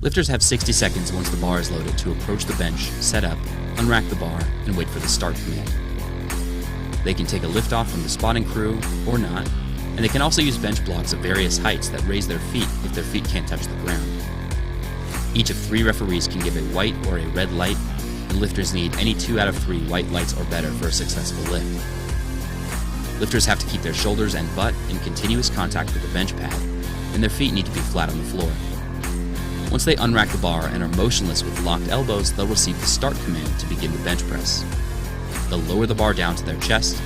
Lifters have 60 seconds once the bar is loaded to approach the bench, set up, unrack the bar, and wait for the start command. They can take a lift off from the spotting crew, or not, and they can also use bench blocks of various heights that raise their feet if their feet can't touch the ground. Each of 3 referees can give a white or a red light, and lifters need any 2 out of 3 white lights or better for a successful lift. Lifters have to keep their shoulders and butt in continuous contact with the bench pad, and their feet need to be flat on the floor. Once they unrack the bar and are motionless with locked elbows, they'll receive the start command to begin the bench press. They'll lower the bar down to their chest.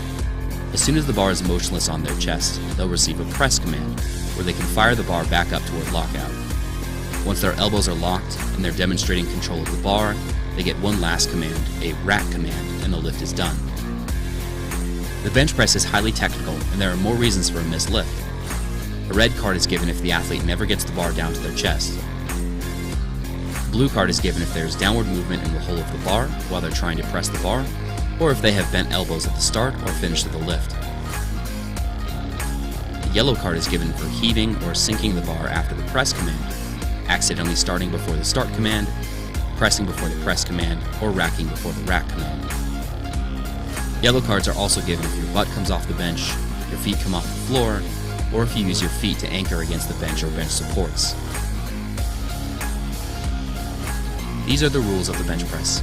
As soon as the bar is motionless on their chest, they'll receive a press command, where they can fire the bar back up toward lockout. Once their elbows are locked and they're demonstrating control of the bar, they get one last command, a rack command, and the lift is done. The bench press is highly technical, and there are more reasons for a missed lift. A red card is given if the athlete never gets the bar down to their chest. A blue card is given if there is downward movement in the whole of the bar while they're trying to press the bar, or if they have bent elbows at the start or finish of the lift. The yellow card is given for heaving or sinking the bar after the press command, accidentally starting before the start command, pressing before the press command, or racking before the rack command. Yellow cards are also given if your butt comes off the bench, your feet come off the floor, or if you use your feet to anchor against the bench or bench supports. These are the rules of the bench press.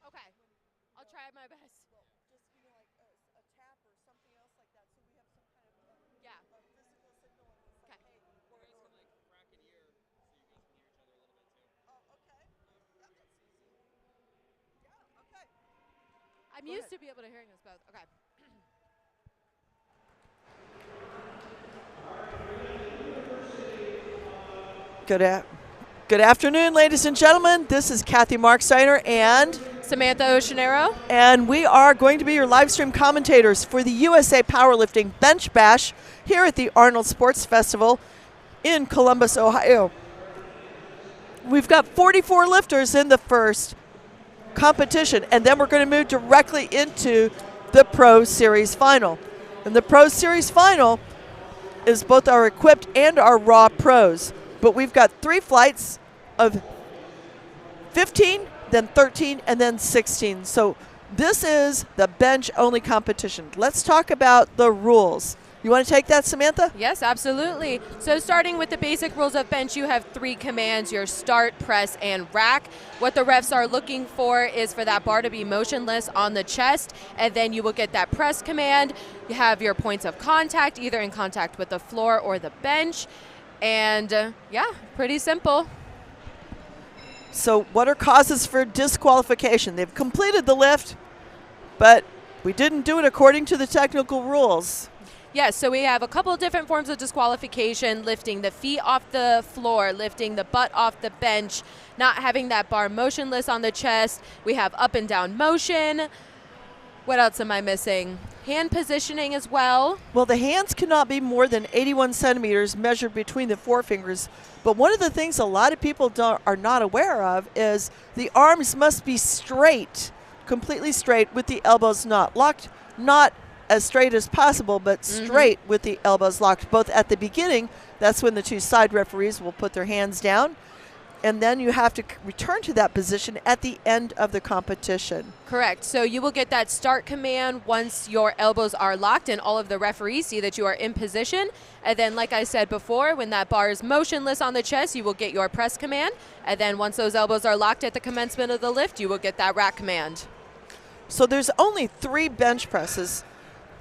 Okay. I'll try my best. Well, just give me like a tap or something else like that, so we have some kind of Yeah. a physical signal and it's like, hey, we're Crack an ear so you guys can hear each other a little bit too. oh, okay. Yeah, that's easy. Yeah, okay. I'm used to be able to hearing us both. Okay. Good afternoon, ladies and gentlemen. This is Kathy Marksteiner and Samantha Oceanero. And we are going to be your live stream commentators for the USA Powerlifting Bench Bash here at the Arnold Sports Festival in Columbus, Ohio. We've got 44 lifters in the first competition, and then we're going to move directly into the Pro Series Final. And the Pro Series Final is both our equipped and our raw pros. But we've got 3 flights of 15, then 13, and then 16. So this is the bench-only competition. Let's talk about the rules. You want to take that, Samantha? Yes, absolutely. So starting with the basic rules of bench, you have 3 commands, your start, press, and rack. What the refs are looking for is for that bar to be motionless on the chest, and then you will get that press command. You have your points of contact, either in contact with the floor or the bench. And yeah, pretty simple. So what are causes for disqualification? They've completed the lift, but we didn't do it according to the technical rules. Yes, so we have a couple of different forms of disqualification: lifting the feet off the floor, lifting the butt off the bench, not having that bar motionless on the chest. We have up and down motion. What else am I missing? Hand positioning as well. Well, the hands cannot be more than 81 centimeters measured between the forefingers. But one of the things a lot of people are not aware of is the arms must be straight, completely straight, with the elbows not locked, not as straight as possible, but straight with the elbows locked, both at the beginning. That's when the 2 side referees will put their hands down. And then you have to return to that position at the end of the competition. Correct. So you will get that start command once your elbows are locked and all of the referees see that you are in position. And then, like I said before, when that bar is motionless on the chest, you will get your press command. And then once those elbows are locked at the commencement of the lift, you will get that rack command. So there's only 3 bench presses.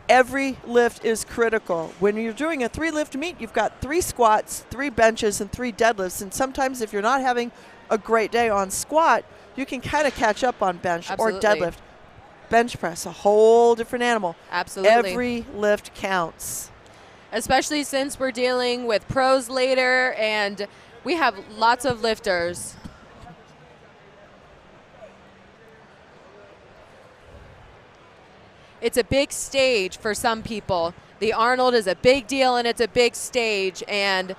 Every lift is critical. When you're doing a 3-lift meet, you've got 3 squats, 3 benches, and 3 deadlifts. And sometimes if you're not having a great day on squat, you can kind of catch up on bench or deadlift. Bench press, a whole different animal. Absolutely. Every lift counts. Especially since we're dealing with pros later and we have lots of lifters. It's a big stage for some people. The Arnold is a big deal and it's a big stage, and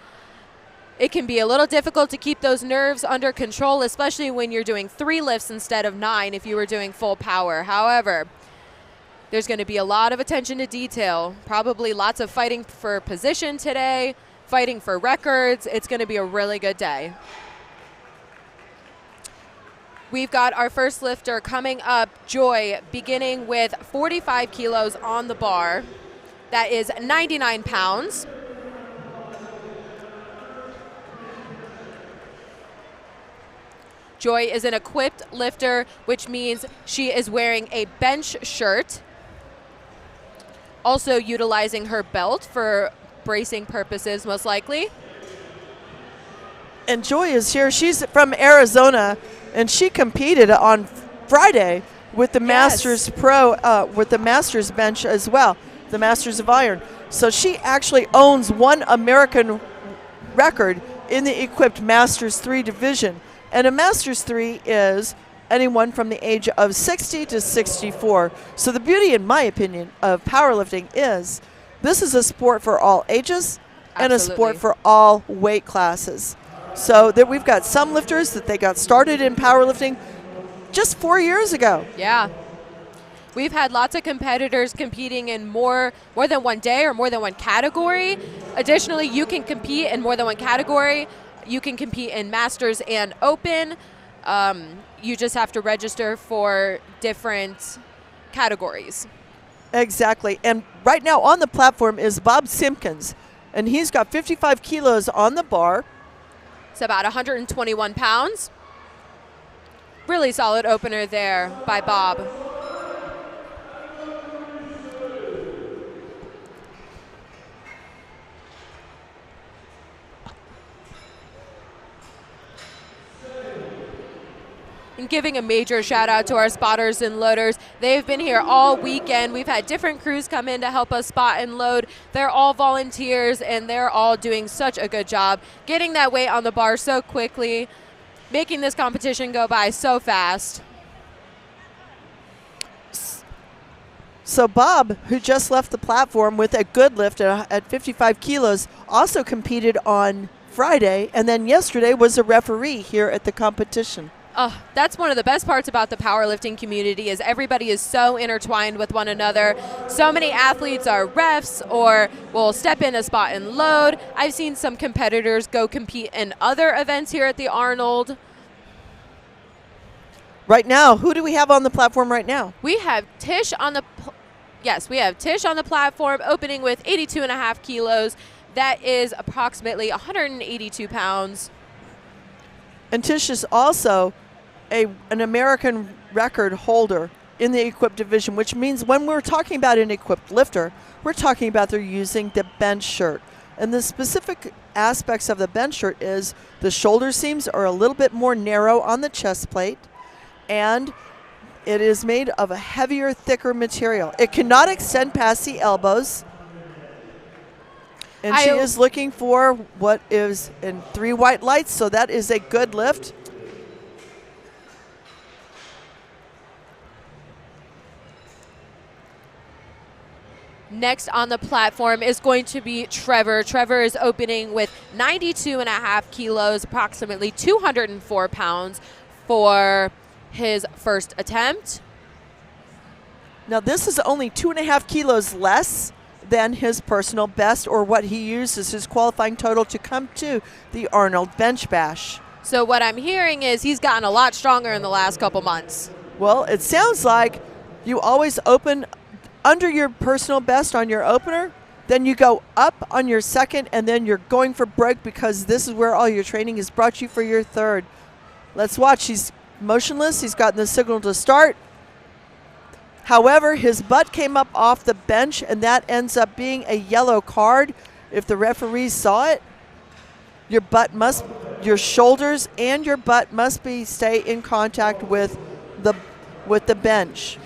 it can be a little difficult to keep those nerves under control, especially when you're doing 3 lifts instead of 9 if you were doing full power. However, there's going to be a lot of attention to detail, probably lots of fighting for position today, fighting for records. It's going to be a really good day. We've got our first lifter coming up, Joy, beginning with 45 kilos on the bar. That is 99 pounds. Joy is an equipped lifter, which means she is wearing a bench shirt, also utilizing her belt for bracing purposes, most likely. And Joy is here. She's from Arizona, and she competed on Friday with the Masters Pro, with the Masters bench as well, the Masters of Iron. So she actually owns 1 American record in the equipped Masters 3 division. And a Masters 3 is anyone from the age of 60 to 64. So the beauty, in my opinion, of powerlifting is this is a sport for all ages and a sport for all weight classes. So that we've got some lifters that they got started in powerlifting just 4 years ago. Yeah. We've had lots of competitors competing in more than one day or more than one category. Additionally, you can compete in more than one category. You can compete in Masters and Open. You just have to register for different categories. Exactly. And right now on the platform is Bob Simpkins, and he's got 55 kilos on the bar. It's about 121 pounds. really solid opener there by Bob. And giving a major shout out to our spotters and loaders. They've been here all weekend. We've had different crews come in to help us spot and load. They're all volunteers and they're all doing such a good job getting that weight on the bar so quickly, making this competition go by so fast. So Bob, who just left the platform with a good lift at 55 kilos, also competed on Friday, and then yesterday was a referee here at the competition. That's one of the best parts about the powerlifting community is everybody is so intertwined with one another. So many athletes are refs or will step in a spot and load. I've seen some competitors go compete in other events here at the Arnold. Right now, who do we have on the platform right now? We have Tish on the platform opening with 82.5 kilos. That is approximately 182 pounds. And Tish is also an American record holder in the equipped division, which means when we're talking about an equipped lifter, we're talking about they're using the bench shirt. And the specific aspects of the bench shirt is the shoulder seams are a little bit more narrow on the chest plate, and it is made of a heavier, thicker material. It cannot extend past the elbows. And she is looking for what is in 3 white lights, so that is a good lift. Next on the platform is going to be Trevor. Trevor is opening with 92.5 kilos, approximately 204 pounds for his first attempt. Now this is only 2.5 kilos less than his personal best, or what he used as his qualifying total to come to the Arnold Bench Bash. So what I'm hearing is he's gotten a lot stronger in the last couple months. Well, it sounds like you always open under your personal best on your opener, then you go up on your second, and then you're going for break because this is where all your training is brought you for your third. Let's watch. He's motionless. He's gotten the signal to start. However, his butt came up off the bench, and that ends up being a yellow card. If the referees saw it, your shoulders and your butt must stay in contact with the bench.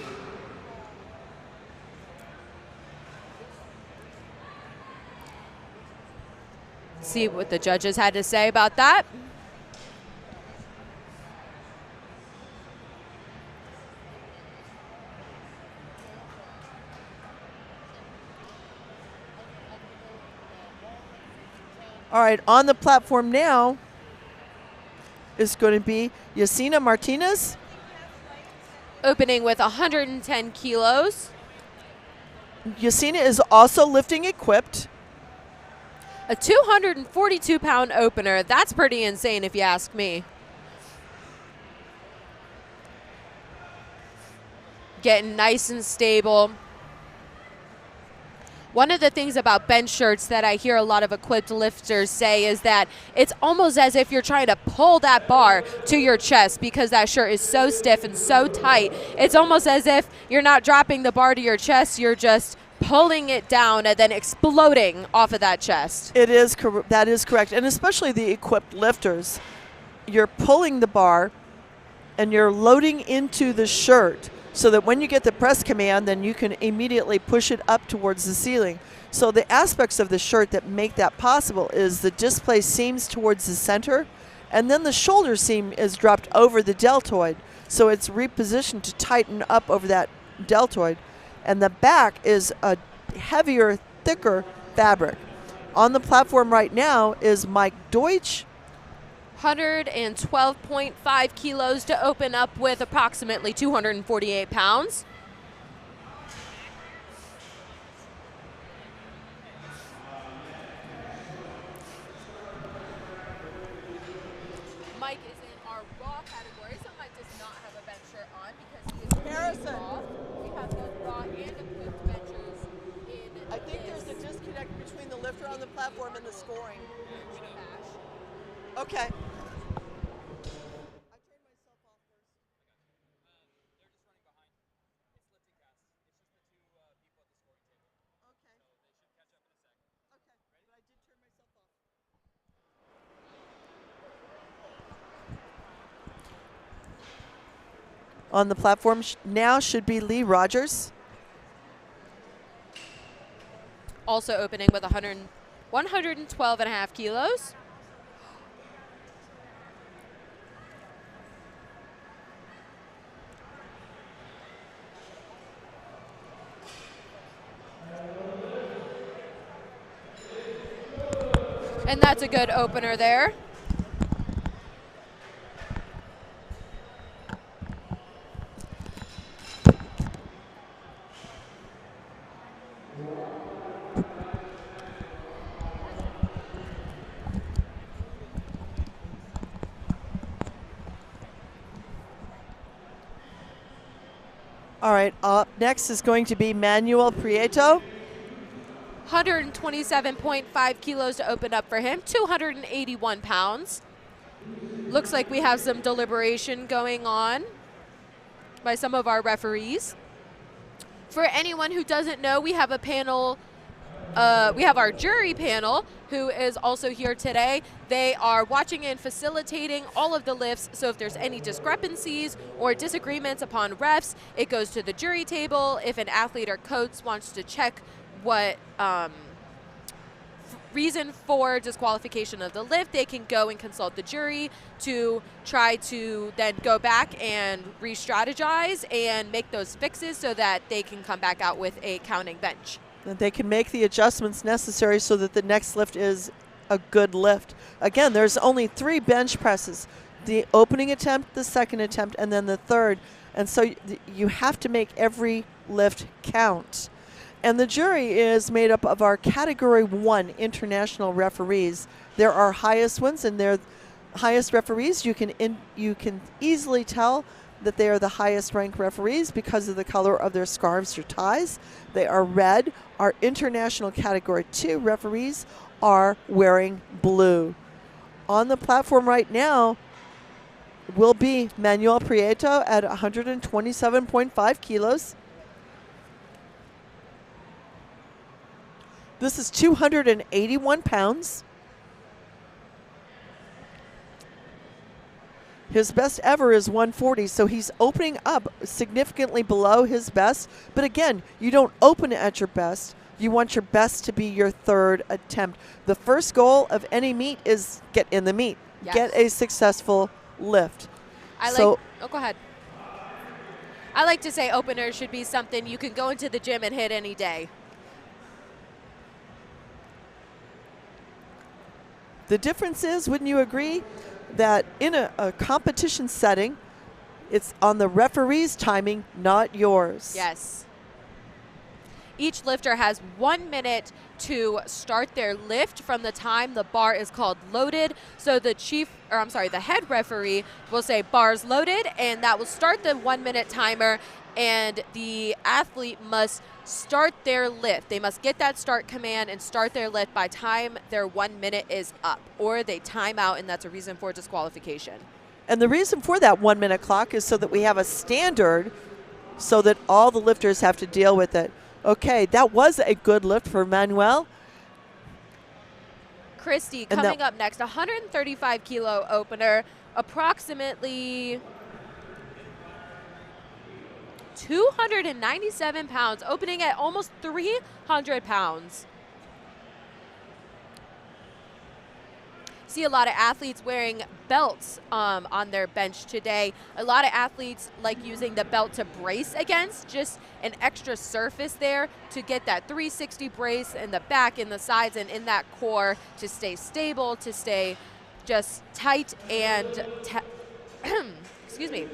See what the judges had to say about that. All right, on the platform now is going to be Yasina Martinez. Opening with 110 kilos. Yasina is also lifting equipped. A 242-pound opener. That's pretty insane if you ask me. Getting nice and stable. One of the things about bench shirts that I hear a lot of equipped lifters say is that it's almost as if you're trying to pull that bar to your chest because that shirt is so stiff and so tight. It's almost as if you're not dropping the bar to your chest, you're just pulling it down and then exploding off of that chest. That is correct. And especially the equipped lifters, you're pulling the bar and you're loading into the shirt so that when you get the press command, then you can immediately push it up towards the ceiling. So the aspects of the shirt that make that possible is the display seams towards the center, and then the shoulder seam is dropped over the deltoid. So it's repositioned to tighten up over that deltoid. And the back is a heavier, thicker fabric. On the platform right now is Mike Deutsch. 112.5 kilos to open up with approximately 248 pounds. Mike is in our raw category, so Mike does not have a bench shirt on because he is raw. We have both raw and equipped benchers in I think there's a disconnect between the lifter on the platform and the scoring. Okay. On the platform now should be Lee Rogers. Also opening with 112.5 kilos. And that's a good opener there. All right, up next is going to be Manuel Prieto. 127.5 kilos to open up for him, 281 pounds. Looks like we have some deliberation going on by some of our referees. For anyone who doesn't know, we have a panel, we have our jury panel who is also here today. They are watching and facilitating all of the lifts, so if there's any discrepancies or disagreements upon refs, it goes to the jury table. If an athlete or coach wants to check what reason for disqualification of the lift, they can go and consult the jury to try to then go back and re-strategize and make those fixes so that they can come back out with a counting bench. That they can make the adjustments necessary so that the next lift is a good lift. Again, there's only 3 bench presses. The opening attempt, the second attempt, and then the third. And so you have to make every lift count. And the jury is made up of our Category 1 international referees. They're our highest ones, and they're highest referees. You can easily tell that they are the highest ranked referees because of the color of their scarves or ties. They are red. Our international Category 2 referees are wearing blue. On the platform right now will be Manuel Prieto at 127.5 kilos. This is 281 pounds. His best ever is 140, so he's opening up significantly below his best. But again, you don't open at your best. You want your best to be your third attempt. The first goal of any meet is get in the meet. Yes. Get a successful lift. Go ahead. I like to say openers should be something you can go into the gym and hit any day. The difference is, wouldn't you agree, that in a competition setting, it's on the referee's timing, not yours. Yes. Each lifter has 1 minute to start their lift from the time the bar is called loaded. So the head referee will say bars loaded, and that will start the 1 minute timer, and the athlete must start their lift. They must get that start command and start their lift by time their 1 minute is up, or they time out, and that's a reason for disqualification. And the reason for that 1 minute clock is so that we have a standard so that all the lifters have to deal with it. Okay, that was a good lift for Manuel. Christy coming up next, 135 kilo opener, approximately 297 pounds, opening at almost 300 pounds. See a lot of athletes wearing belts on their bench today. A lot of athletes like using the belt to brace against, just an extra surface there to get that 360 brace in the back, in the sides, and in that core to stay stable, to stay just tight and, excuse me.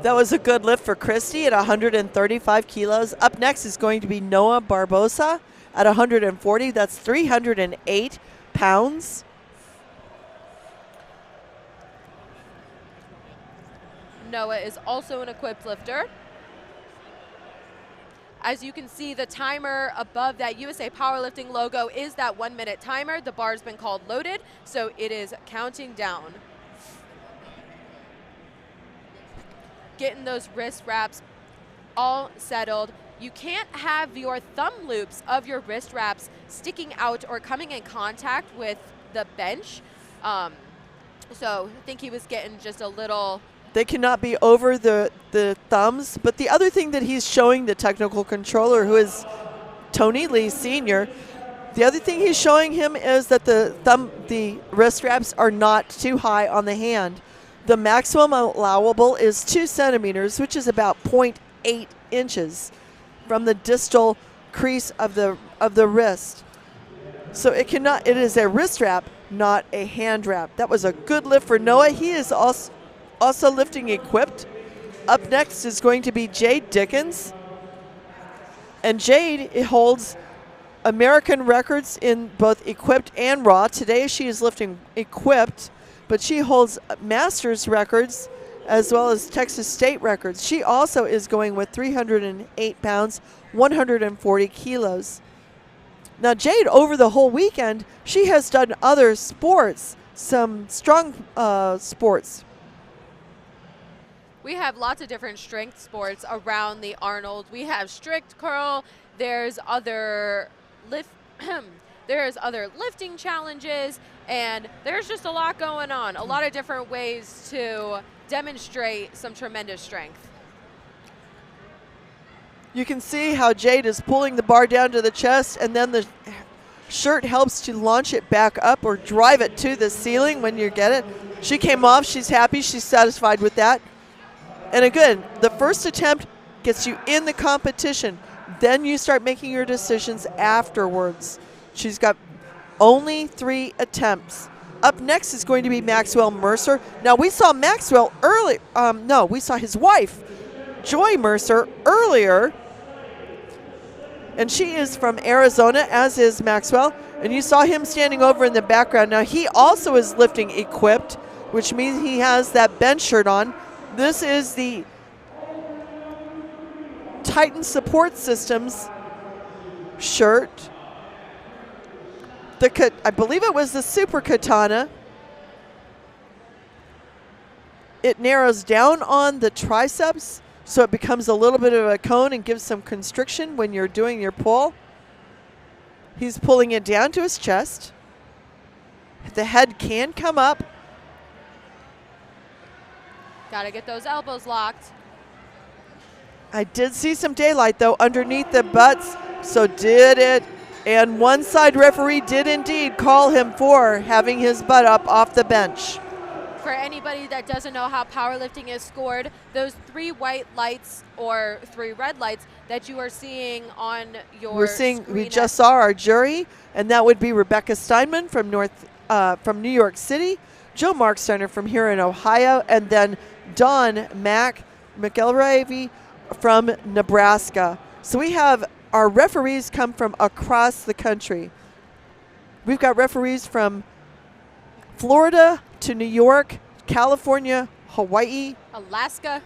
That was a good lift for Christy at 135 kilos. Up next is going to be Noah Barbosa at 140. That's 308 pounds. Noah is also an equipped lifter. As you can see, the timer above that USA Powerlifting logo is that 1 minute timer. The bar's been called loaded, so it is counting down. Getting those wrist wraps all settled. You can't have your thumb loops of your wrist wraps sticking out or coming in contact with the bench. So I think he was getting just a little. They cannot be over the thumbs. But the other thing that he's showing the technical controller, who is Tony Lee Sr., the other thing he's showing him is that the wrist straps are not too high on the hand. The maximum allowable is 2 centimeters, which is about 0.8 inches from the distal crease of the wrist. So it is a wrist strap, not a hand wrap. That was a good lift for Noah. He is also lifting equipped. Up next is going to be Jade Dickens. And Jade holds American records in both equipped and raw. Today she is lifting equipped, but she holds masters records as well as Texas state records. She also is going with 308 pounds, 140 kilos. Now Jade, over the whole weekend, she has done other sports, some strong sports. We have lots of different strength sports around the Arnold. We have strict curl. There's other lifting challenges, and there's just a lot going on. A lot of different ways to demonstrate some tremendous strength. You can see how Jade is pulling the bar down to the chest, and then the shirt helps to launch it back up or drive it to the ceiling when you get it. She came off. She's happy. She's satisfied with that. And again, the first attempt gets you in the competition. Then you start making your decisions afterwards. She's got only 3 attempts. Up next is going to be Maxwell Mercer. Now, we saw Maxwell early. We saw his wife, Joy Mercer, earlier. And she is from Arizona, as is Maxwell. And you saw him standing over in the background. Now, he also is lifting equipped, which means he has that bench shirt on. This is the Titan Support Systems shirt. I believe it was the Super Katana. It narrows down on the triceps, so it becomes a little bit of a cone and gives some constriction when you're doing your pull. He's pulling it down to his chest. The head can come up. Got to get those elbows locked. I did see some daylight, though, underneath the butts, so did it. And one side referee did indeed call him for having his butt up off the bench. For anybody that doesn't know how powerlifting is scored, those 3 white lights or 3 red lights that you are seeing on your screen. We just saw our jury, and that would be Rebecca Steinman from New York City, Joe Marksteiner from here in Ohio, and then Don McElravy from Nebraska. So we have our referees come from across the country. We've got referees from Florida to New York, California, Hawaii, Alaska.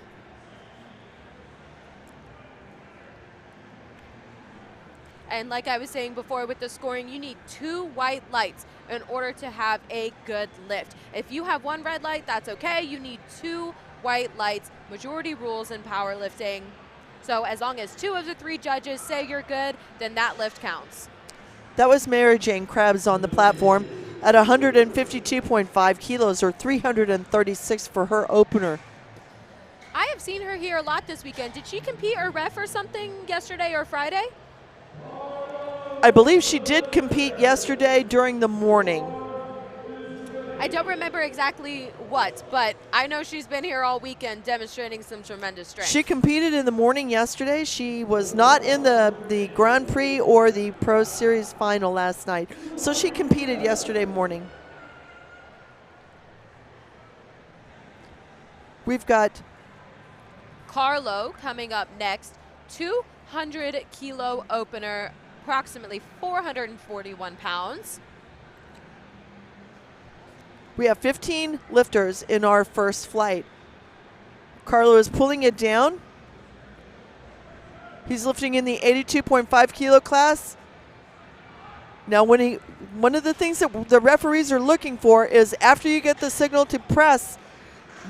And like I was saying before with the scoring, you need 2 white lights in order to have a good lift. If you have 1 red light, that's okay. You need 2 white lights, majority rules in powerlifting. So as long as 2 of the 3 judges say you're good, then that lift counts. That was Mary Jane Krabs on the platform at 152.5 kilos, or 336 for her opener. I have seen her here a lot this weekend. Did she compete or ref or something yesterday or Friday? I believe she did compete yesterday during the morning. I don't remember exactly what, but I know she's been here all weekend demonstrating some tremendous strength. She competed in the morning yesterday. She was not in the Grand Prix or the Pro Series final last night. So she competed yesterday morning. We've got Carlo coming up next. 200 kilo opener, approximately 441 pounds. We have 15 lifters in our first flight. Carlo is pulling it down. He's lifting in the 82.5 kilo class. Now, one of the things that the referees are looking for is after you get the signal to press,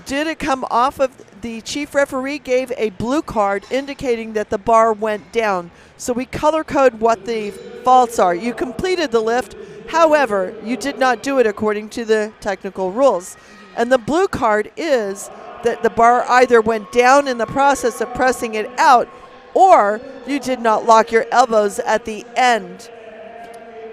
did it come off of the chief referee gave a blue card indicating that the bar went down. So we color code what the faults are. You completed the lift. However, you did not do it according to the technical rules. And the blue card is that the bar either went down in the process of pressing it out, or you did not lock your elbows at the end.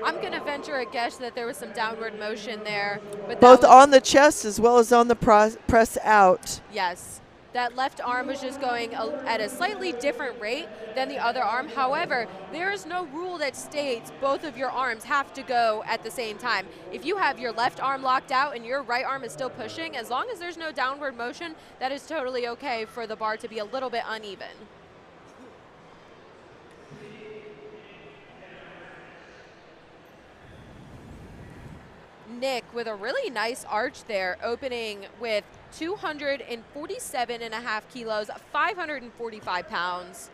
I'm going to venture a guess that there was some downward motion there. But Both on the chest as well as on the press out. Yes. That left arm was just going at a slightly different rate than the other arm. However, there is no rule that states both of your arms have to go at the same time. If you have your left arm locked out and your right arm is still pushing, as long as there's no downward motion, that is totally okay for the bar to be a little bit uneven. Nick with a really nice arch there, opening with 247.5 kilos, 545 pounds.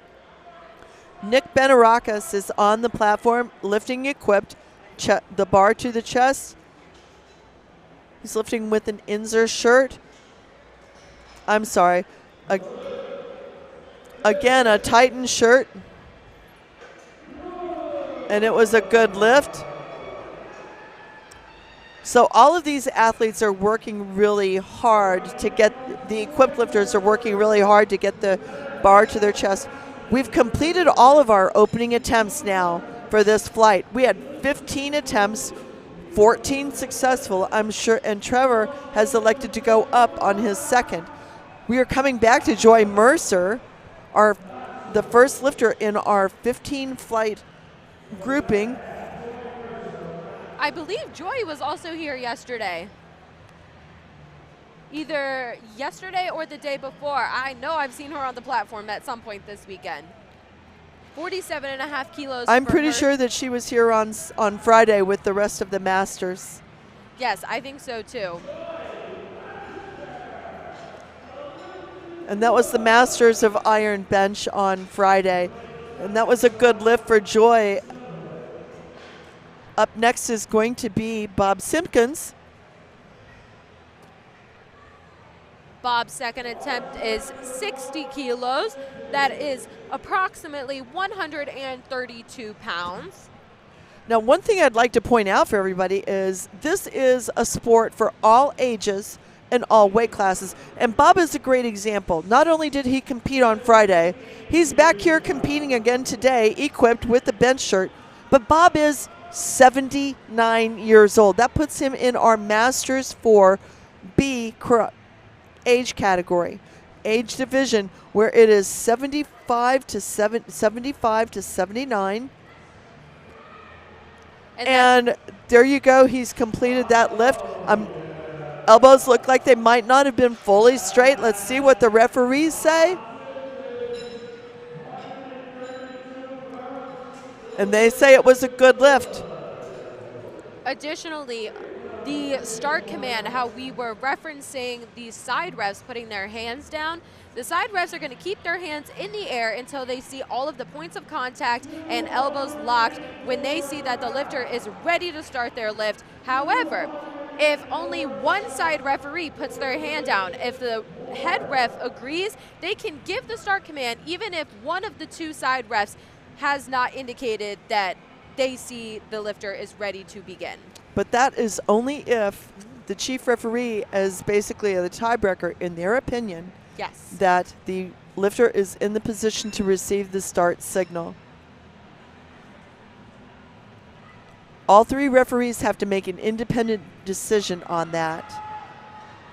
Nick Benarakis is on the platform, lifting equipped, the bar to the chest. He's lifting with an Inzer shirt. I'm sorry. Again, a Titan shirt. And it was a good lift. So all of these athletes are working really hard to get, the equipped lifters are working really hard to get the bar to their chest. We've completed all of our opening attempts now for this flight. We had 15 attempts, 14 successful, I'm sure, and Trevor has elected to go up on his second. We are coming back to Joy Mercer, the first lifter in our 15 flight grouping. I believe Joy was also here yesterday. Either yesterday or the day before. I know I've seen her on the platform at some point this weekend. 47.5 kilos. I'm pretty sure that she was here on Friday with the rest of the masters. Yes, I think so too. And that was the Masters of Iron Bench on Friday. And that was a good lift for Joy. Up next is going to be Bob Simpkins. Bob's second attempt is 60 kilos. That is approximately 132 pounds. Now, one thing I'd like to point out for everybody is this is a sport for all ages and all weight classes. And Bob is a great example. Not only did he compete on Friday, he's back here competing again today, equipped with the bench shirt. But Bob is 79 years old. That puts him in our Masters 4B age category, age division, where it is 75 to 79. And there you go. He's completed that lift. Elbows look like they might not have been fully straight. Let's see what the referees say. And they say it was a good lift. Additionally, the start command, how we were referencing the side refs putting their hands down, the side refs are going to keep their hands in the air until they see all of the points of contact and elbows locked when they see that the lifter is ready to start their lift. However, if only one side referee puts their hand down, if the head ref agrees, they can give the start command even if one of the two side refs has not indicated that they see the lifter is ready to begin. But that is only if the chief referee is basically the tiebreaker in their opinion. Yes. That the lifter is in the position to receive the start signal. All three referees have to make an independent decision on that.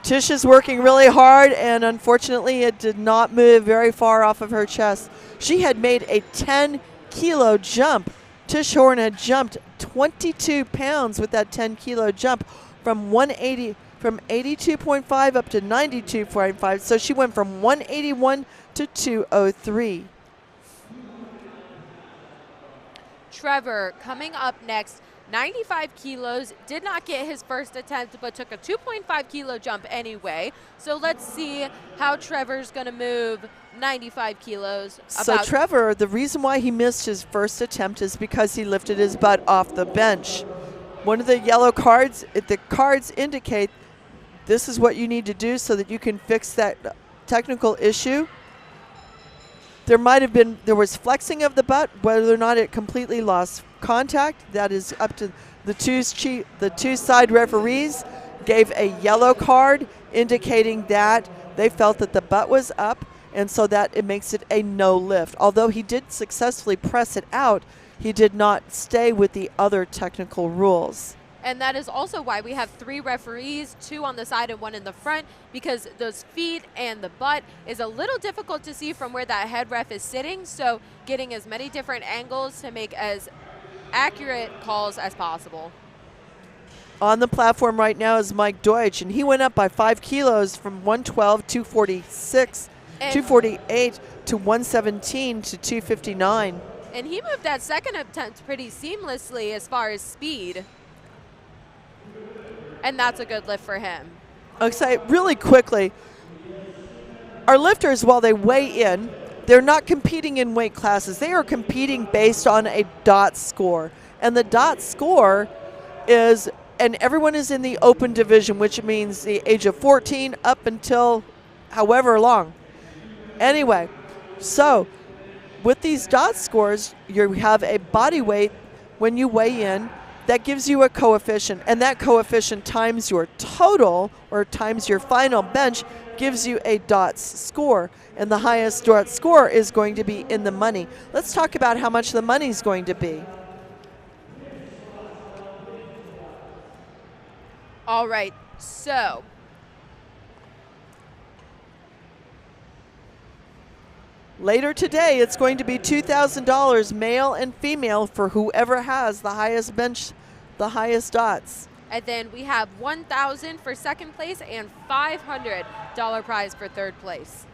Tish is working really hard, and unfortunately it did not move very far off of her chest. She had made a 10-kilo jump. Tish Horn had jumped 22 pounds with that 10-kilo jump from 82.5 up to 92.5. So she went from 181 to 203. Trevor coming up next, 95 kilos, did not get his first attempt, but took a 2.5 kilo jump anyway. So let's see how Trevor's going to move 95 kilos. So Trevor, the reason why he missed his first attempt is because he lifted his butt off the bench. One of the yellow cards, the cards indicate this is what you need to do so that you can fix that technical issue. There was flexing of the butt, whether or not it completely lost contact, that is up to The two side referees gave a yellow card indicating that they felt that the butt was up, and so that it makes it a no lift. Although he did successfully press it out, he did not stay with the other technical rules. And that is also why we have 3 referees, 2 on the side and 1 in the front, because those feet and the butt is a little difficult to see from where that head ref is sitting. So getting as many different angles to make as accurate calls as possible. On the platform right now is Mike Deutsch, and he went up by 5 kilos from 112, 246, 248 to 117 to 259. And he moved that second attempt pretty seamlessly as far as speed. And that's a good lift for him. Okay, really quickly, our lifters, while they weigh in, they're not competing in weight classes. They are competing based on a dot score. And the dot score is, and everyone is in the open division, which means the age of 14 up until however long. Anyway, so with these dot scores, you have a body weight when you weigh in that gives you a coefficient, and that coefficient times your total or times your final bench gives you a DOTS score, and the highest DOTS score is going to be in the money. Let's talk about how much the money is going to be. All right, so later today, it's going to be $2,000 male and female for whoever has the highest bench, the highest dots. And then we have $1,000 for second place and $500 prize for third place.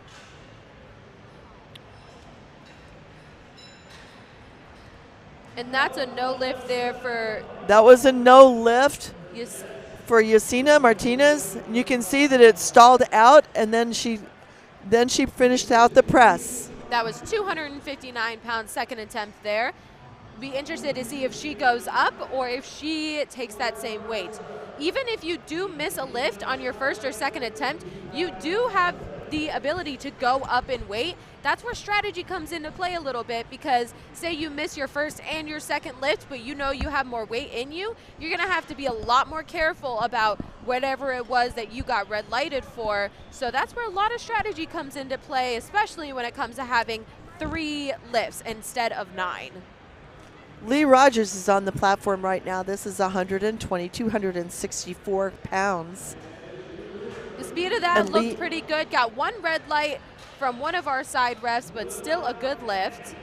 And that's a no lift there for... That was a no lift Yes. for Yasina Martinez. You can see that it stalled out, and then she finished out the press. That was 259 pounds second attempt there. Be interested to see if she goes up or if she takes that same weight. Even if you do miss a lift on your first or second attempt, you do have the ability to go up in weight. That's where strategy comes into play a little bit, because say you miss your first and your second lift, but you know you have more weight in you, you're gonna have to be a lot more careful about whatever it was that you got red lighted for. So that's where a lot of strategy comes into play, especially when it comes to having 3 lifts instead of 9. Lee Rogers is on the platform right now. This is 264 pounds. The speed of that looked pretty good. Got 1 red light from one of our side refs, but still a good lift.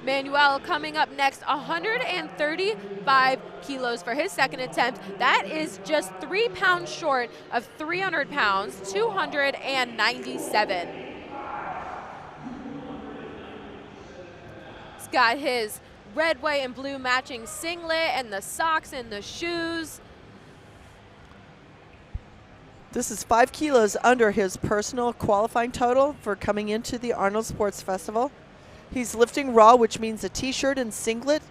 Manuel coming up next, 135 kilos for his second attempt. That is just 3 pounds short of 300 pounds, 297. He's got his red, white, and blue matching singlet and the socks and the shoes. This is 5 kilos under his personal qualifying total for coming into the Arnold Sports Festival. He's lifting raw, which means a t-shirt and singlet,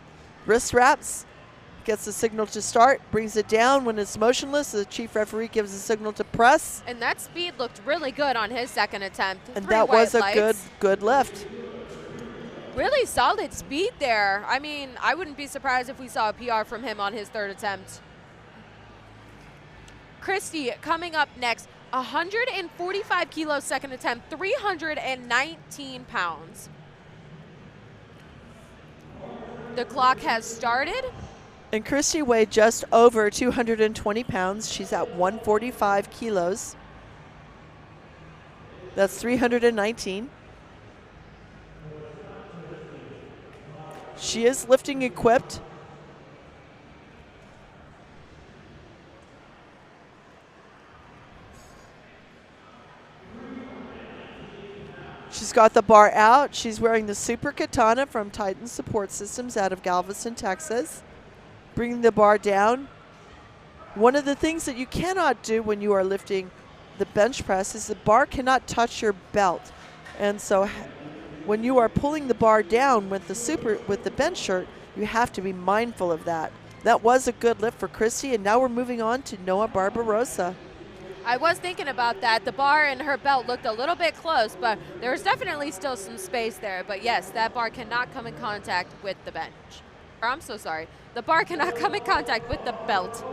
wrist wraps, gets the signal to start, brings it down. When it's motionless, the chief referee gives the signal to press. And that speed looked really good on his second attempt. And that was a good lift. Really solid speed there. I mean, I wouldn't be surprised if we saw a PR from him on his third attempt. Christy coming up next, 145 kilos second attempt, 319 pounds. The clock has started. And Christy weighed just over 220 pounds. She's at 145 kilos. That's 319. She is lifting equipped. She's got the bar out. She's wearing the Super Katana from Titan Support Systems out of Galveston, Texas. Bringing the bar down. One of the things that you cannot do when you are lifting the bench press is the bar cannot touch your belt. And so when you are pulling the bar down with the bench shirt, you have to be mindful of that. That was a good lift for Christy, and now we're moving on to Noah Barbarossa. I was thinking about that. The bar and her belt looked a little bit close, but there was definitely still some space there. But yes, that bar cannot come in contact with the bench. Or I'm so sorry. The bar cannot come in contact with the belt.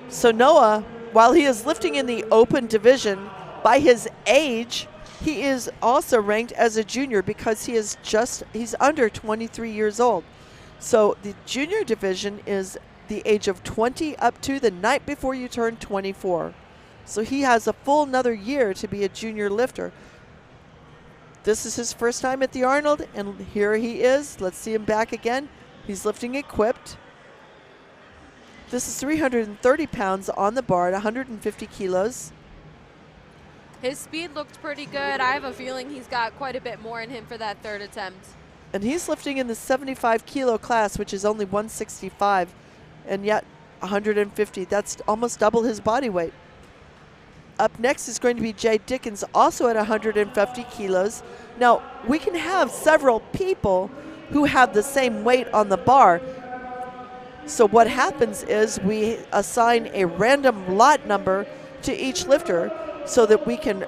So Noah, while he is lifting in the open division, by his age, he is also ranked as a junior because he's under 23 years old. So the junior division is the age of 20 up to the night before you turn 24. So he has a full another year to be a junior lifter. This is his first time at the Arnold, and here he is. Let's see him back again. He's lifting equipped. This is 330 pounds on the bar at 150 kilos. His speed looked pretty good. I have a feeling he's got quite a bit more in him for that third attempt. And he's lifting in the 75 kilo class, which is only 165, and yet 150. That's almost double his body weight. Up next is going to be Jay Dickens, also at 150 kilos. Now, we can have several people who have the same weight on the bar. So what happens is we assign a random lot number to each lifter so that we can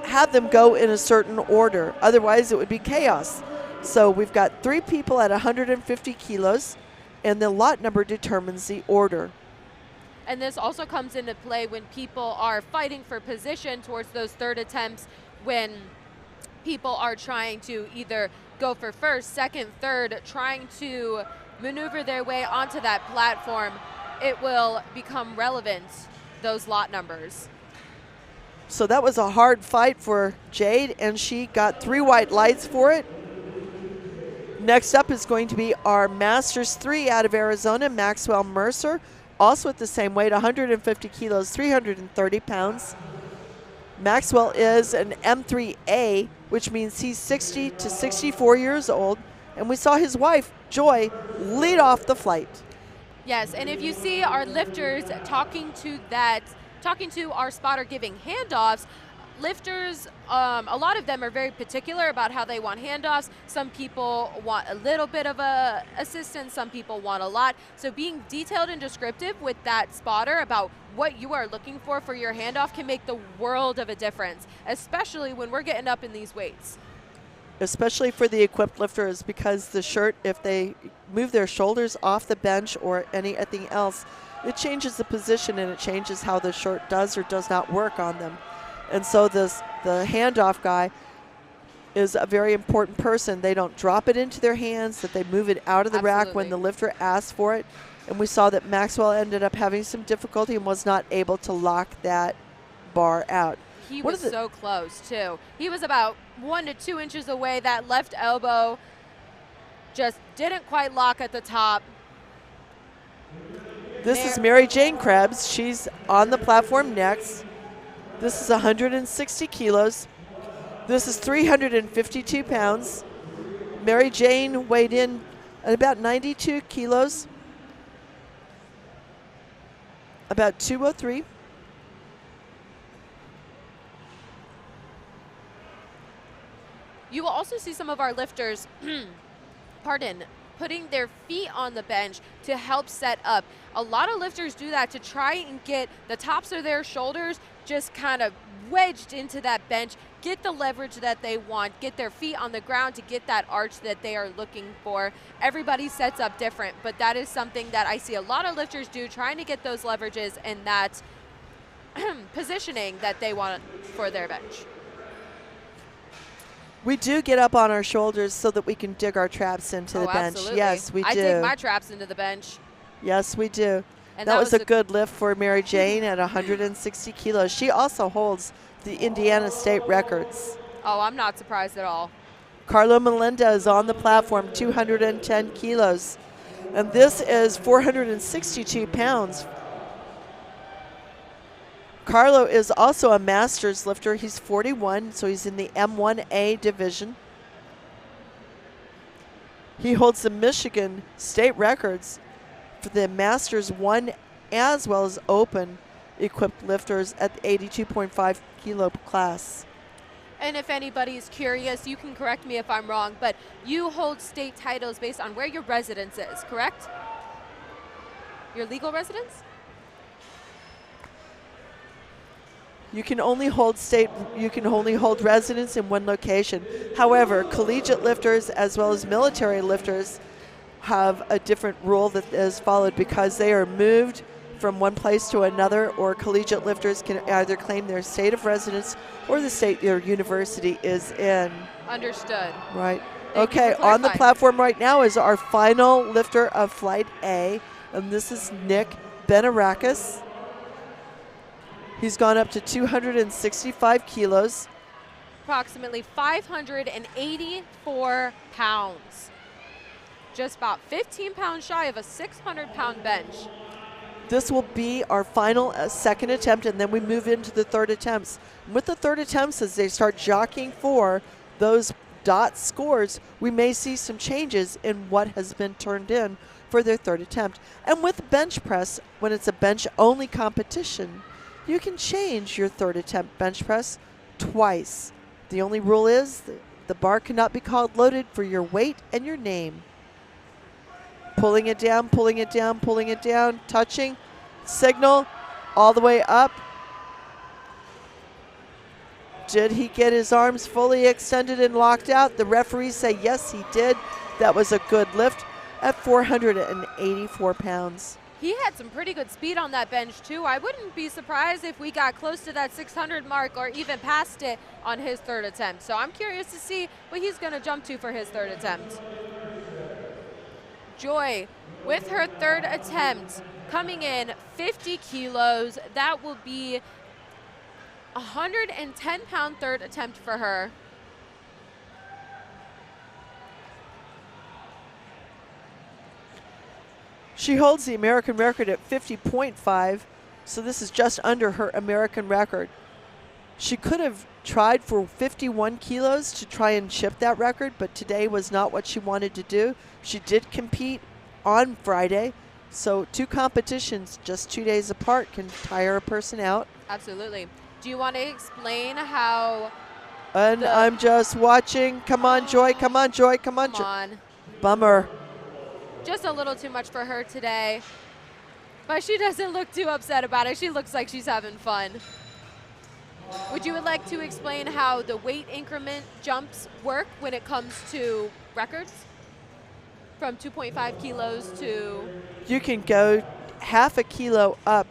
have them go in a certain order. Otherwise, it would be chaos. So we've got 3 people at 150 kilos, and the lot number determines the order. And this also comes into play when people are fighting for position towards those third attempts, when people are trying to either go for first, second, third, trying to maneuver their way onto that platform. It will become relevant, those lot numbers. So that was a hard fight for Jade, and she got 3 white lights for it. Next up is going to be our Masters 3 out of Arizona, Maxwell Mercer, also at the same weight, 150 kilos, 330 pounds. Maxwell is an M3A, which means he's 60 to 64 years old, and we saw his wife, Joy, lead off the flight. Yes, and if you see our lifters talking to our spotter giving handoffs, lifters, a lot of them are very particular about how they want handoffs. Some people want a little bit of assistance, some people want a lot. So being detailed and descriptive with that spotter about what you are looking for your handoff can make the world of a difference, especially when we're getting up in these weights. Especially for the equipped lifters, because the shirt, if they move their shoulders off the bench or anything else, it changes the position and it changes how the shirt does or does not work on them. And so the handoff guy is a very important person. They don't drop it into their hands, that they move it out of the rack when the lifter asks for it. And we saw that Maxwell ended up having some difficulty and was not able to lock that bar out. He was so close, too. He was about 1 to 2 inches away. That left elbow just didn't quite lock at the top. This is Mary Jane Krebs. She's on the platform next. This is 160 kilos. This is 352 pounds. Mary Jane weighed in at about 92 kilos, about 203. You will also see some of our lifters, putting their feet on the bench to help set up. A lot of lifters do that to try and get the tops of their shoulders just kind of wedged into that bench, get the leverage that they want, get their feet on the ground to get that arch that they are looking for. Everybody sets up different, but that is something that I see a lot of lifters do, trying to get those leverages and that positioning that they want for their bench. We do get up on our shoulders so that we can dig our traps into the bench. Absolutely. Yes, we do. I dig my traps into the bench. Yes, we do. And that was a good lift for Mary Jane at 160 kilos. She also holds the Indiana state records. Oh, I'm not surprised at all. Carlo Melinda is on the platform, 210 kilos. And this is 462 pounds. Carlo is also a master's lifter. He's 41, so he's in the M1A division. He holds the Michigan state records for the Masters 1 as well as open equipped lifters at the 82.5 kilo class. And if anybody's curious, you can correct me if I'm wrong, but you hold state titles based on where your residence is, correct? Your legal residence? You can only hold residence in one location. However, collegiate lifters as well as military lifters have a different rule that is followed because they are moved from one place to another, or collegiate lifters can either claim their state of residence or the state their university is in. Understood. Right. Thank you Okay, for on the clarifying. platform right now is our final lifter of Flight A, and this is Nick Benarakis. He's gone up to 265 kilos. Approximately 584 pounds. Just about 15 pounds shy of a 600-pound bench. This will be our final second attempt, and then we move into the third attempts. And with the third attempts, as they start jockeying for those dot scores, we may see some changes in what has been turned in for their third attempt. And with bench press, when it's a bench-only competition, you can change your third attempt bench press twice. The only rule is the bar cannot be called loaded for your weight and your name. Pulling it down, pulling it down, pulling it down, touching, signal, all the way up. Did he get his arms fully extended and locked out? The referees say yes, he did. That was a good lift at 484 pounds. He had some pretty good speed on that bench too. I wouldn't be surprised if we got close to that 600 mark or even past it on his third attempt. So I'm curious to see what he's going to jump to for his third attempt. Joy with her third attempt coming in 50 kilos. That will be a 110-pound third attempt for her. She holds the American record at 50.5, so this is just under her American record. She could have tried for 51 kilos to try and chip that record, but today was not what she wanted to do. She did compete on Friday, so two competitions just 2 days apart can tire a person out. Absolutely. Do you want to explain how? And I'm just watching. Come on, Joy. Come on, Joy. Come on, Come on. Bummer. Just a little too much for her today. But she doesn't look too upset about it. She looks like she's having fun. Would you like to explain how the weight increment jumps work when it comes to records? From 2.5 kilos to? You can go half a kilo up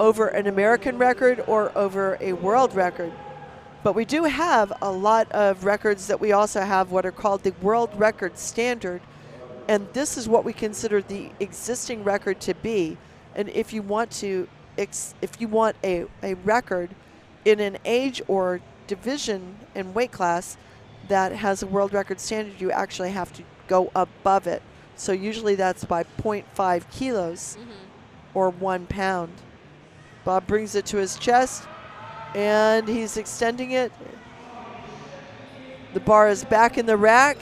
over an American record or over a world record. But we do have a lot of records that we also have what are called the world record standard. And this is what we consider the existing record to be. And if you want to, if you want a record in an age or division and weight class that has a world record standard, you actually have to go above it. So usually that's by 0.5 kilos or 1 pound. Bob brings it to his chest and he's extending it. The bar is back in the rack.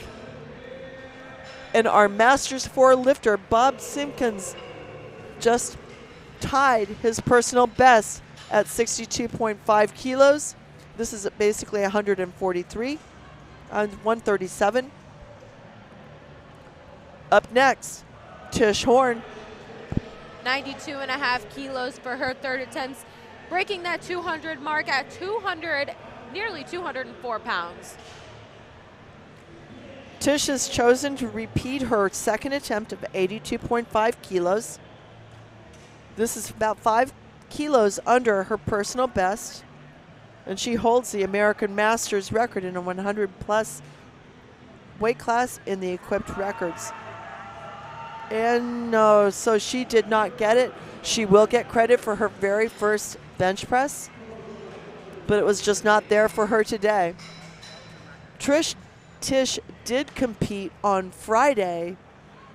And our Masters 4 lifter, Bob Simpkins, just tied his personal best at 62.5 kilos. This is at basically 143 on 137. Up next, Tish Horn. 92.5 kilos for her third attempt, breaking that 200 mark at nearly 204 pounds. Tish has chosen to repeat her second attempt of 82.5 kilos. This is about 5 kilos under her personal best, and she holds the American Masters record in a 100-plus weight class in the equipped records. And no, so she did not get it. She will get credit for her very first bench press, but it was just not there for her today. Tish did compete on Friday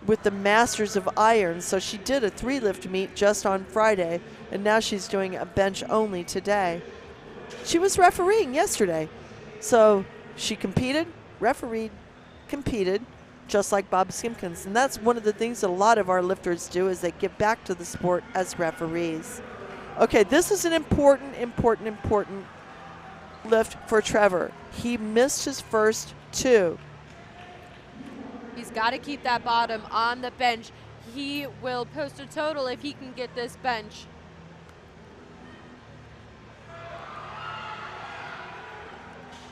with the Masters of Iron, so she did a 3-lift meet just on Friday, and now she's doing a bench only today. She was refereeing yesterday, so she competed, refereed, competed, just like Bob Simpkins, and that's one of the things that a lot of our lifters do is they give back to the sport as referees. Okay, this is an important lift for Trevor. He missed his first 2. He's got to keep that bottom on the bench. He will post a total if he can get this bench.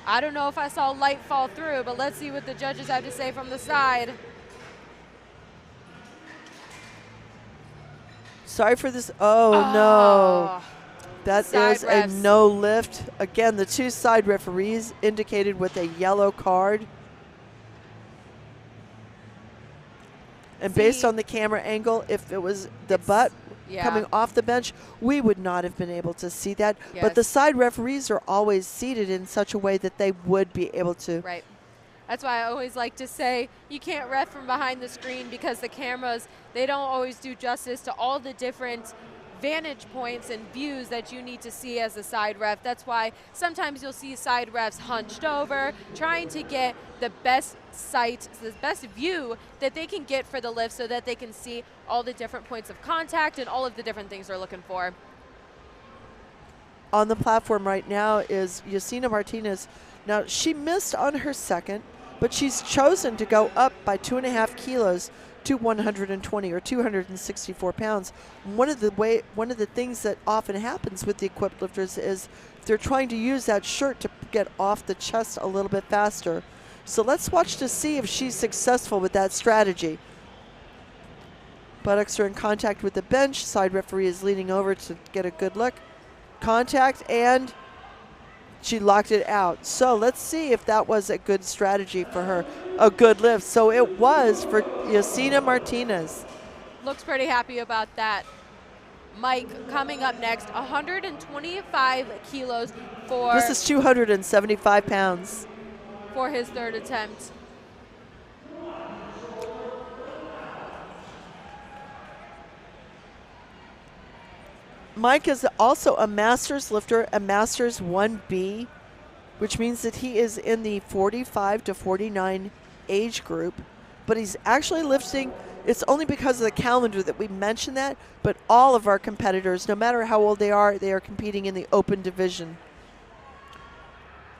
I don't know if I saw light fall through, but let's see what the judges have to say from the side. Sorry for this. Oh, no. That Side is refs. a no lift. Again, the 2 side referees indicated with a yellow card. And based on the camera angle, if it was the butt coming off the bench, we would not have been able to see that. Yes. But the side referees are always seated in such a way that they would be able to. Right. That's why I always like to say you can't ref from behind the screen, because the cameras, they don't always do justice to all the different vantage points and views that you need to see as a side ref. That's why sometimes you'll see side refs hunched over, trying to get the best sight, the best view that they can get for the lift, so that they can see all the different points of contact and all of the different things they're looking for. On the platform right now is Yasina Martinez. Now, she missed on her second, but she's chosen to go up by 2.5 kilos to 120 or 264 pounds. One of the things that often happens with the equipped lifters is they're trying to use that shirt to get off the chest a little bit faster. So let's watch to see if she's successful with that strategy. Buttocks are in contact with the bench. Side referee is leaning over to get a good look. Contact, and she locked it out. So let's see if that was a good strategy for her, a good lift. So it was for Yasina Martinez. Looks pretty happy about that. Mike coming up next, 125 kilos for This is 275 pounds. for his third attempt. Mike is also a Masters lifter, a Masters 1B, which means that he is in the 45 to 49 age group, but he's actually lifting. It's only because of the calendar that we mention that, but all of our competitors, no matter how old they are competing in the open division.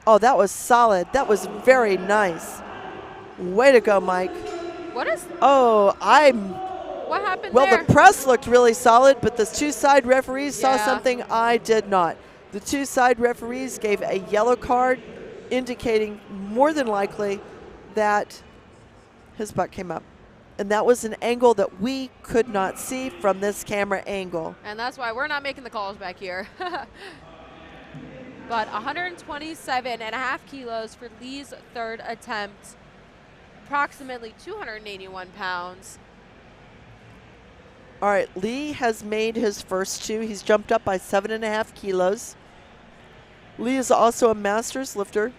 Oh, that was solid. That was very nice. Way to go, Mike. What happened Well, there? the press looked really solid, but the 2 side referees saw Yeah. something I did not. The 2 side referees gave a yellow card, indicating more than likely that his butt came up. And that was an angle that we could not see from this camera angle. And that's why we're not making the calls back here. But 127.5 kilos for Lee's third attempt, approximately 281 pounds. All right, Lee has made his first 2. He's jumped up by 7.5 kilos. Lee is also a Masters lifter.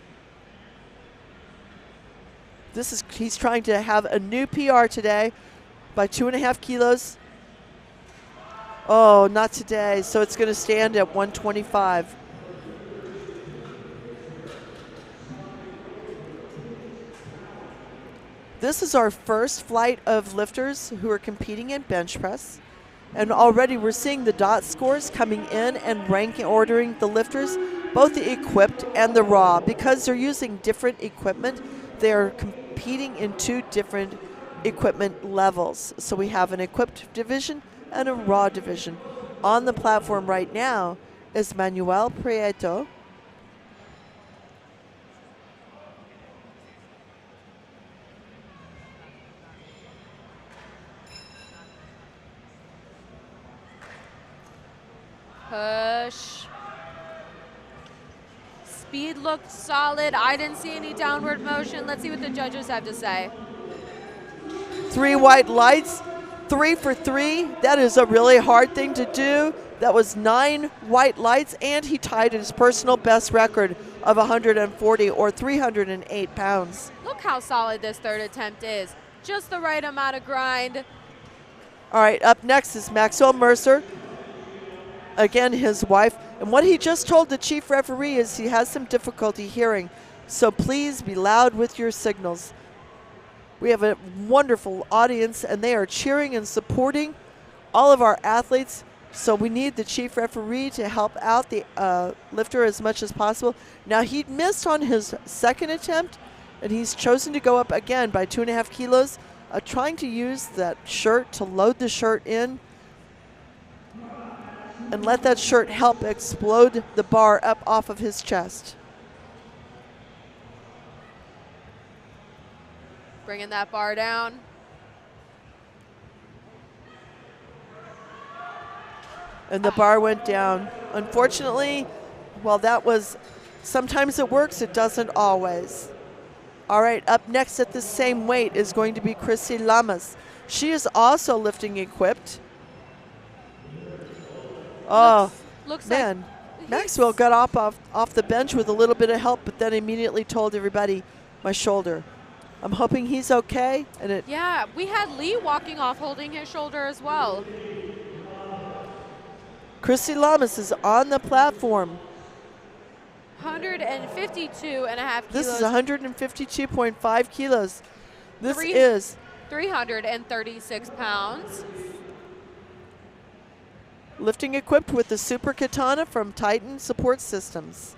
He's trying to have a new PR today by 2.5 kilos. Oh, not today. So it's going to stand at 125. This is our first flight of lifters who are competing in bench press. And already we're seeing the dot scores coming in and ordering the lifters, both the equipped and the raw. Because they're using different equipment, they're competing in 2 different equipment levels. So we have an equipped division and a raw division. On the platform right now is Manuel Prieto. Push. Speed looked solid. I didn't see any downward motion. Let's see what the judges have to say. 3 white lights, 3 for 3. That is a really hard thing to do. That was 9 white lights, and he tied his personal best record of 140 or 308 pounds. Look how solid this third attempt is. Just the right amount of grind. All right, up next is Maxwell Mercer. Again, his wife. And what he just told the chief referee is he has some difficulty hearing. So please be loud with your signals. We have a wonderful audience, and they are cheering and supporting all of our athletes. So we need the chief referee to help out the lifter as much as possible. Now, he missed on his second attempt, and he's chosen to go up again by 2.5 kilos, trying to use that shirt to load the shirt in and let that shirt help explode the bar up off of his chest. Bringing that bar down. And the bar went down. Unfortunately, while that was, sometimes it works, it doesn't always. All right, up next at the same weight is going to be Chrissy Lamas. She is also lifting equipped. Oh, looks man. like Maxwell got off the bench with a little bit of help, but then immediately told everybody, my shoulder. I'm hoping he's okay. And yeah, we had Lee walking off holding his shoulder as well. Chrissy Lamas is on the platform. 152.5 kilos. This is 152.5 kilos. This Three- is 336 pounds. lifting equipped with the Super Katana from Titan Support Systems.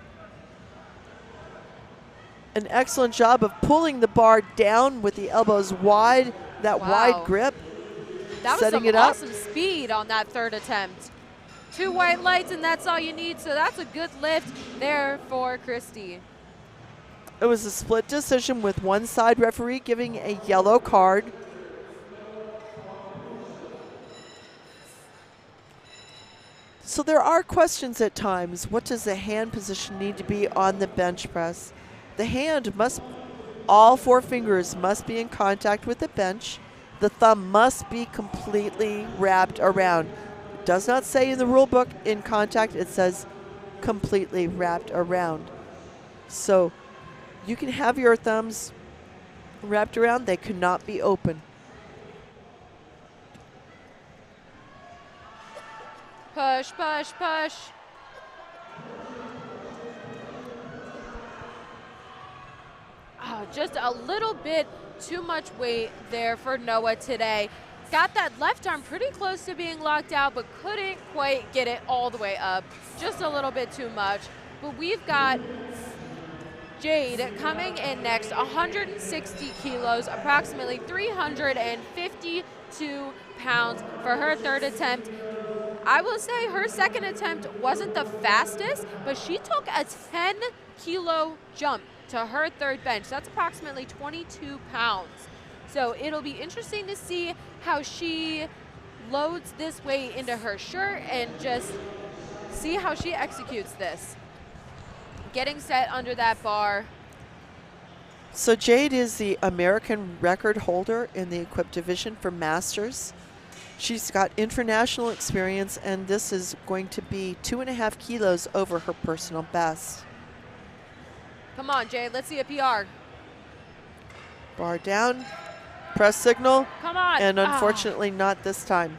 An excellent job of pulling the bar down with the elbows wide, that wide grip. That was setting some it up. awesome speed on that third attempt. 2 white lights, and that's all you need. So that's a good lift there for Christy. It was a split decision with one side referee giving a yellow card. So there are questions at times. What does the hand position need to be on the bench press? The hand must, all 4 fingers must be in contact with the bench. The thumb must be completely wrapped around. It does not say in the rule book in contact, it says completely wrapped around. So you can have your thumbs wrapped around, they cannot be open. Push, push, push. Oh, just a little bit too much weight there for Noah today. Got that left arm pretty close to being locked out, but couldn't quite get it all the way up. Just a little bit too much. But we've got Jade coming in next, 160 kilos, approximately 352 pounds for her third attempt. I will say her second attempt wasn't the fastest, but she took a 10-kilo jump to her third bench. That's approximately 22 pounds. So it'll be interesting to see how she loads this weight into her shirt and just see how she executes this. Getting set under that bar. So Jade is the American record holder in the equipped division for masters. She's got international experience, and this is going to be 2.5 kilos over her personal best. Come on, Jade, let's see a PR. Bar down, press signal. Come on. And unfortunately not this time.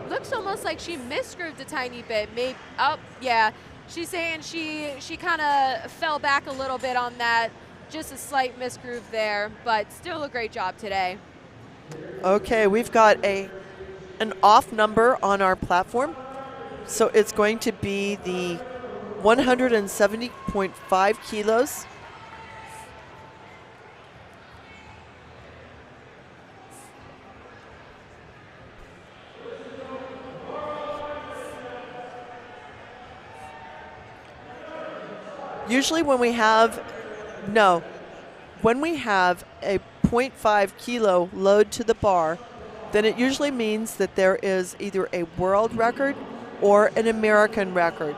Looks almost like she misgrooved a tiny bit. Maybe, oh, yeah. She's saying she kind of fell back a little bit on that. Just a slight misgroove there, but still a great job today. Okay, we've got an off number on our platform. So it's going to be the 170.5 kilos. Usually when we have a 0.5 kilo load to the bar, then it usually means that there is either a world record or an American record.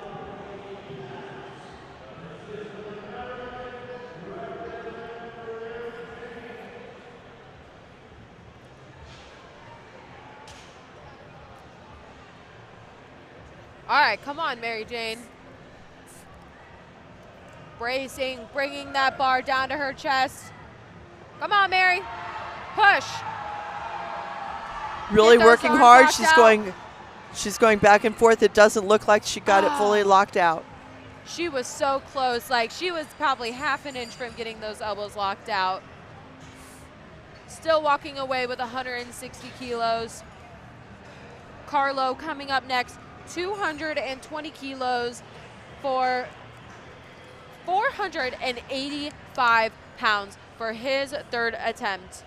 All right, come on, Mary Jane. Bracing, bringing that bar down to her chest. Come on, Mary. Push. Really Get those working arms hard. locked She's going back and forth. It doesn't look like she got it fully locked out. She was so close. Like, she was probably half an inch from getting those elbows locked out. Still walking away with 160 kilos. Carlo coming up next, 220 kilos for 485 pounds for his third attempt.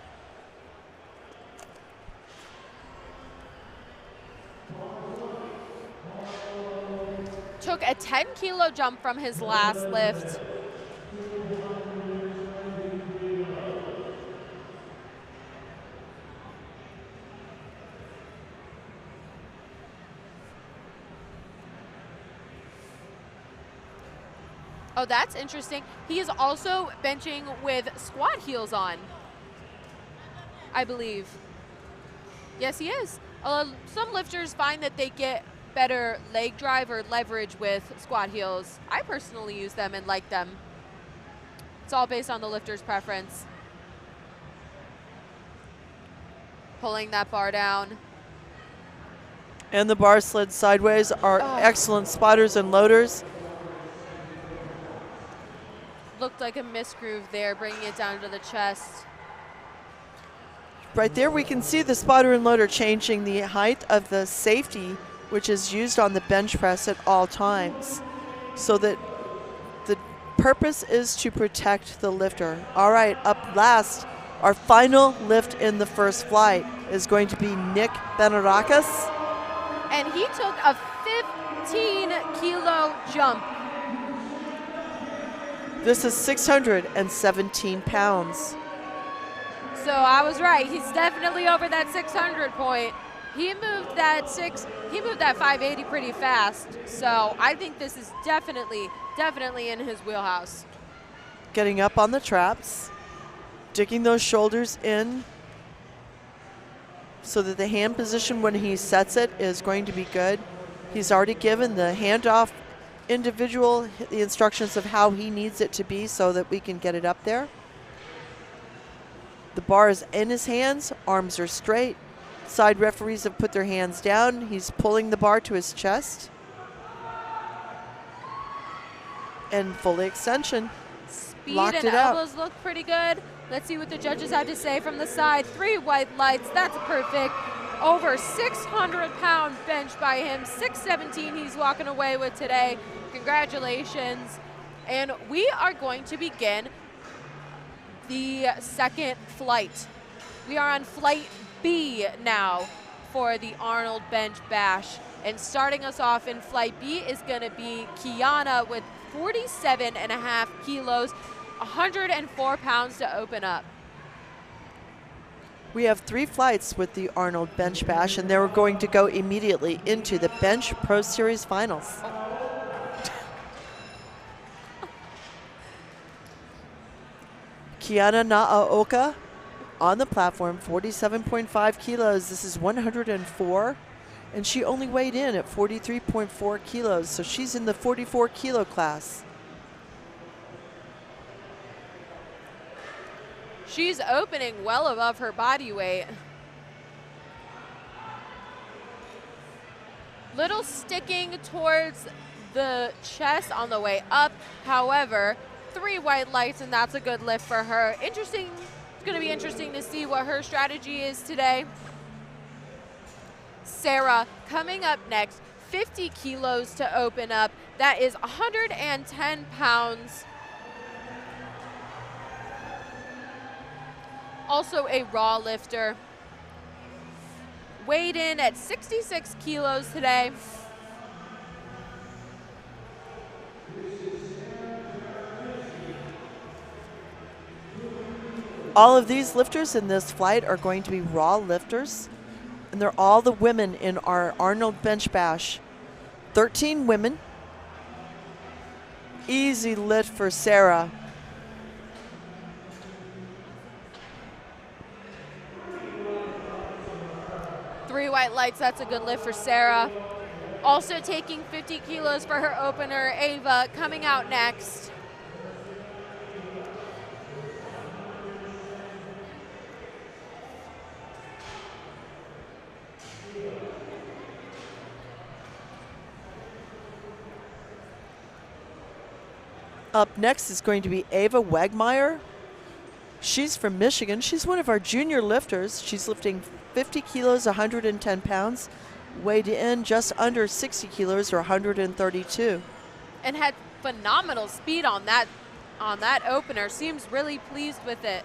Took a 10-kilo jump from his last lift. Oh, that's interesting. He is also benching with squat heels on, I believe. Yes, he is. Some lifters find that they get better leg drive or leverage with squat heels. I personally use them and like them. It's all based on the lifter's preference. Pulling that bar down. And the bar slid sideways are excellent spotters and loaders. Looked like a misgroove there, bringing it down to the chest. Right there we can see the spotter and loader changing the height of the safety, which is used on the bench press at all times, so that the purpose is to protect the lifter. All right, up last, our final lift in the first flight is going to be Nick Benarakis. And he took a 15-kilo jump. This is 617 pounds. So I was right. He's definitely over that 600 point. He moved that 580 pretty fast. So I think this is definitely in his wheelhouse. Getting up on the traps, digging those shoulders in so that the hand position when he sets it is going to be good. He's already given the handoff individual the instructions of how he needs it to be so that we can get it up there. The bar is in his hands, arms are straight. Side referees have put their hands down. He's pulling the bar to his chest. And fully extension. Speed Locked and it out. elbows look pretty good. Let's see what the judges have to say from the side. 3 white lights, that's perfect. Over 600-pound bench by him. 617 he's walking away with today. Congratulations. And we are going to begin the second flight. We are on flight B now for the Arnold Bench Bash. And starting us off in flight B is going to be Kiana with 47.5 kilos, 104 pounds to open up. We have 3 flights with the Arnold Bench Bash, and they're going to go immediately into the Bench Pro Series Finals. Kiana Naaoka on the platform, 47.5 kilos. This is 104, and she only weighed in at 43.4 kilos, so she's in the 44 kilo class. She's opening well above her body weight. Little sticking towards the chest on the way up. However, 3 white lights, and that's a good lift for her. Interesting. It's going to be interesting to see what her strategy is today. Sarah coming up next, 50 kilos to open up. That is 110 pounds. Also a raw lifter. Weighed in at 66 kilos today. All of these lifters in this flight are going to be raw lifters, and they're all the women in our Arnold Bench Bash. 13 women. Easy lift for Sarah. Three white lights, that's a good lift for Sarah. Also taking 50 kilos for her opener, Ava, coming out next. Up next is going to be Ava Wegmeyer. She's from Michigan. She's one of our junior lifters. She's lifting 50 kilos, 110 pounds, weighed in just under 60 kilos or 132. And had phenomenal speed on that opener. Seems really pleased with it.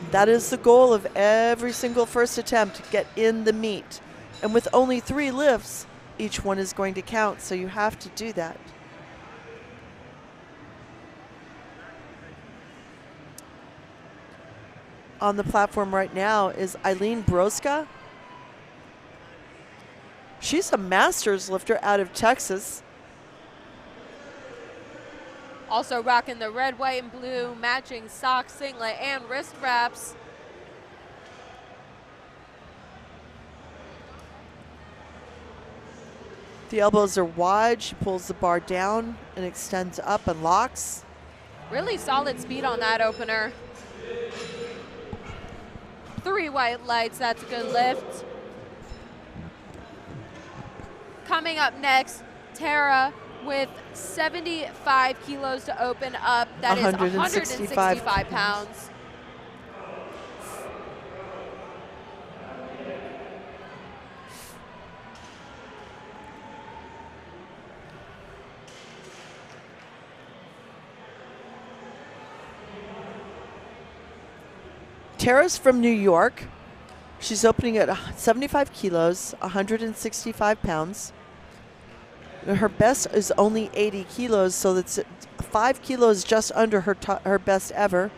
That is the goal of every single first attempt, to get in the meet. And with only 3 lifts, each one is going to count, so you have to do that. On the platform right now is Eileen Broska. She's a masters lifter out of Texas. Also rocking the red, white, and blue matching socks, singlet, and wrist wraps. The elbows are wide. She pulls the bar down and extends up and locks. Really solid speed on that opener. 3 white lights, that's a good lift. Coming up next, Tara with 75 kilos to open up. That is 165 pounds. Tara's from New York. She's opening at 75 kilos, 165 pounds. Her best is only 80 kilos, so that's 5 kilos just under her best ever.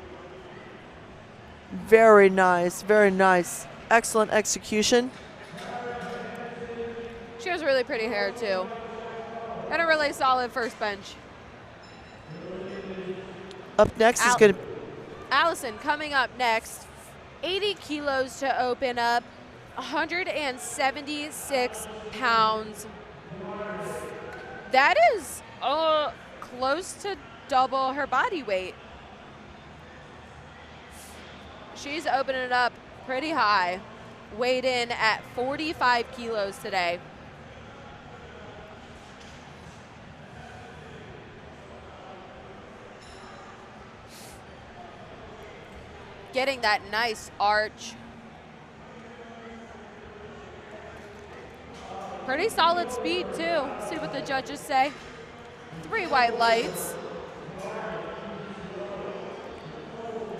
Very nice, very nice. Excellent execution. She has really pretty hair too. And a really solid first bench. Up next is going to... Allison coming up next. 80 kilos to open up, 176 pounds. That is close to double her body weight. She's opening it up pretty high. Weighed in at 45 kilos today. Getting that nice arch. Pretty solid speed too. See what the judges say. 3 white lights.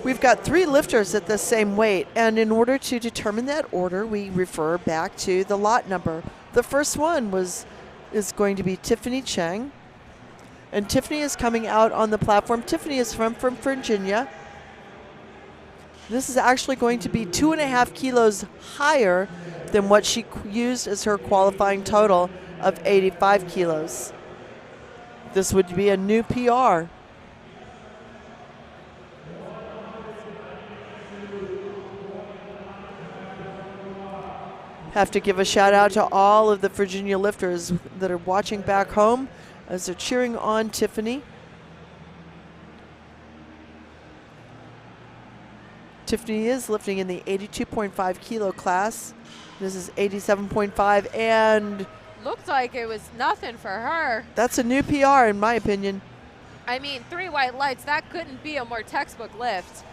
We've got 3 lifters at the same weight, and in order to determine that order, we refer back to the lot number. The first one is going to be Tiffany Cheng, and Tiffany is coming out on the platform. Tiffany is from Virginia. This is actually going to be 2.5 kilos higher than what she used as her qualifying total of 85 kilos. This would be a new PR. Have to give a shout out to all of the Virginia lifters that are watching back home as they're cheering on Tiffany. Tiffany is lifting in the 82.5 kilo class. This is 87.5, and looked like it was nothing for her. that's a new PR in my opinion. I mean, 3 white lights, that couldn't be a more textbook lift.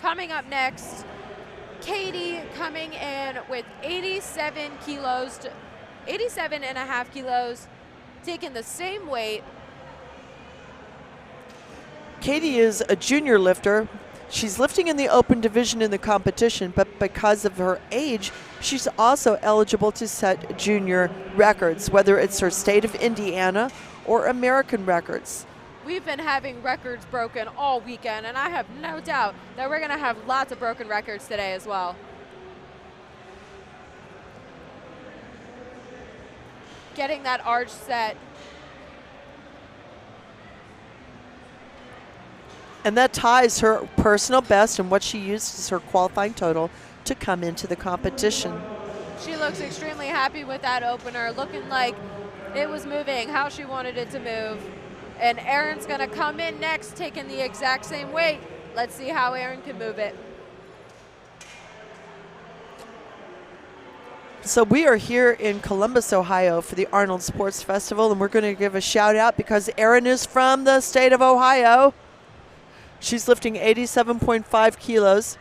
Coming up next, Katie coming in with 87 kilos, 87.5 kilos, taking the same weight. Katie is a junior lifter. She's lifting in the open division in the competition, but because of her age, she's also eligible to set junior records, whether it's her state of Indiana or American records. We've been having records broken all weekend, and I have no doubt that we're going to have lots of broken records today as well. Getting that arch set. And that ties her personal best and what she used as her qualifying total to come into the competition. She looks extremely happy with that opener, looking like it was moving how she wanted it to move. And Erin's going to come in next, taking the exact same weight. Let's see how Erin can move it. So we are here in Columbus, Ohio for the Arnold Sports Festival, and we're going to give a shout out because Erin is from the state of Ohio. She's lifting 87.5 kilos.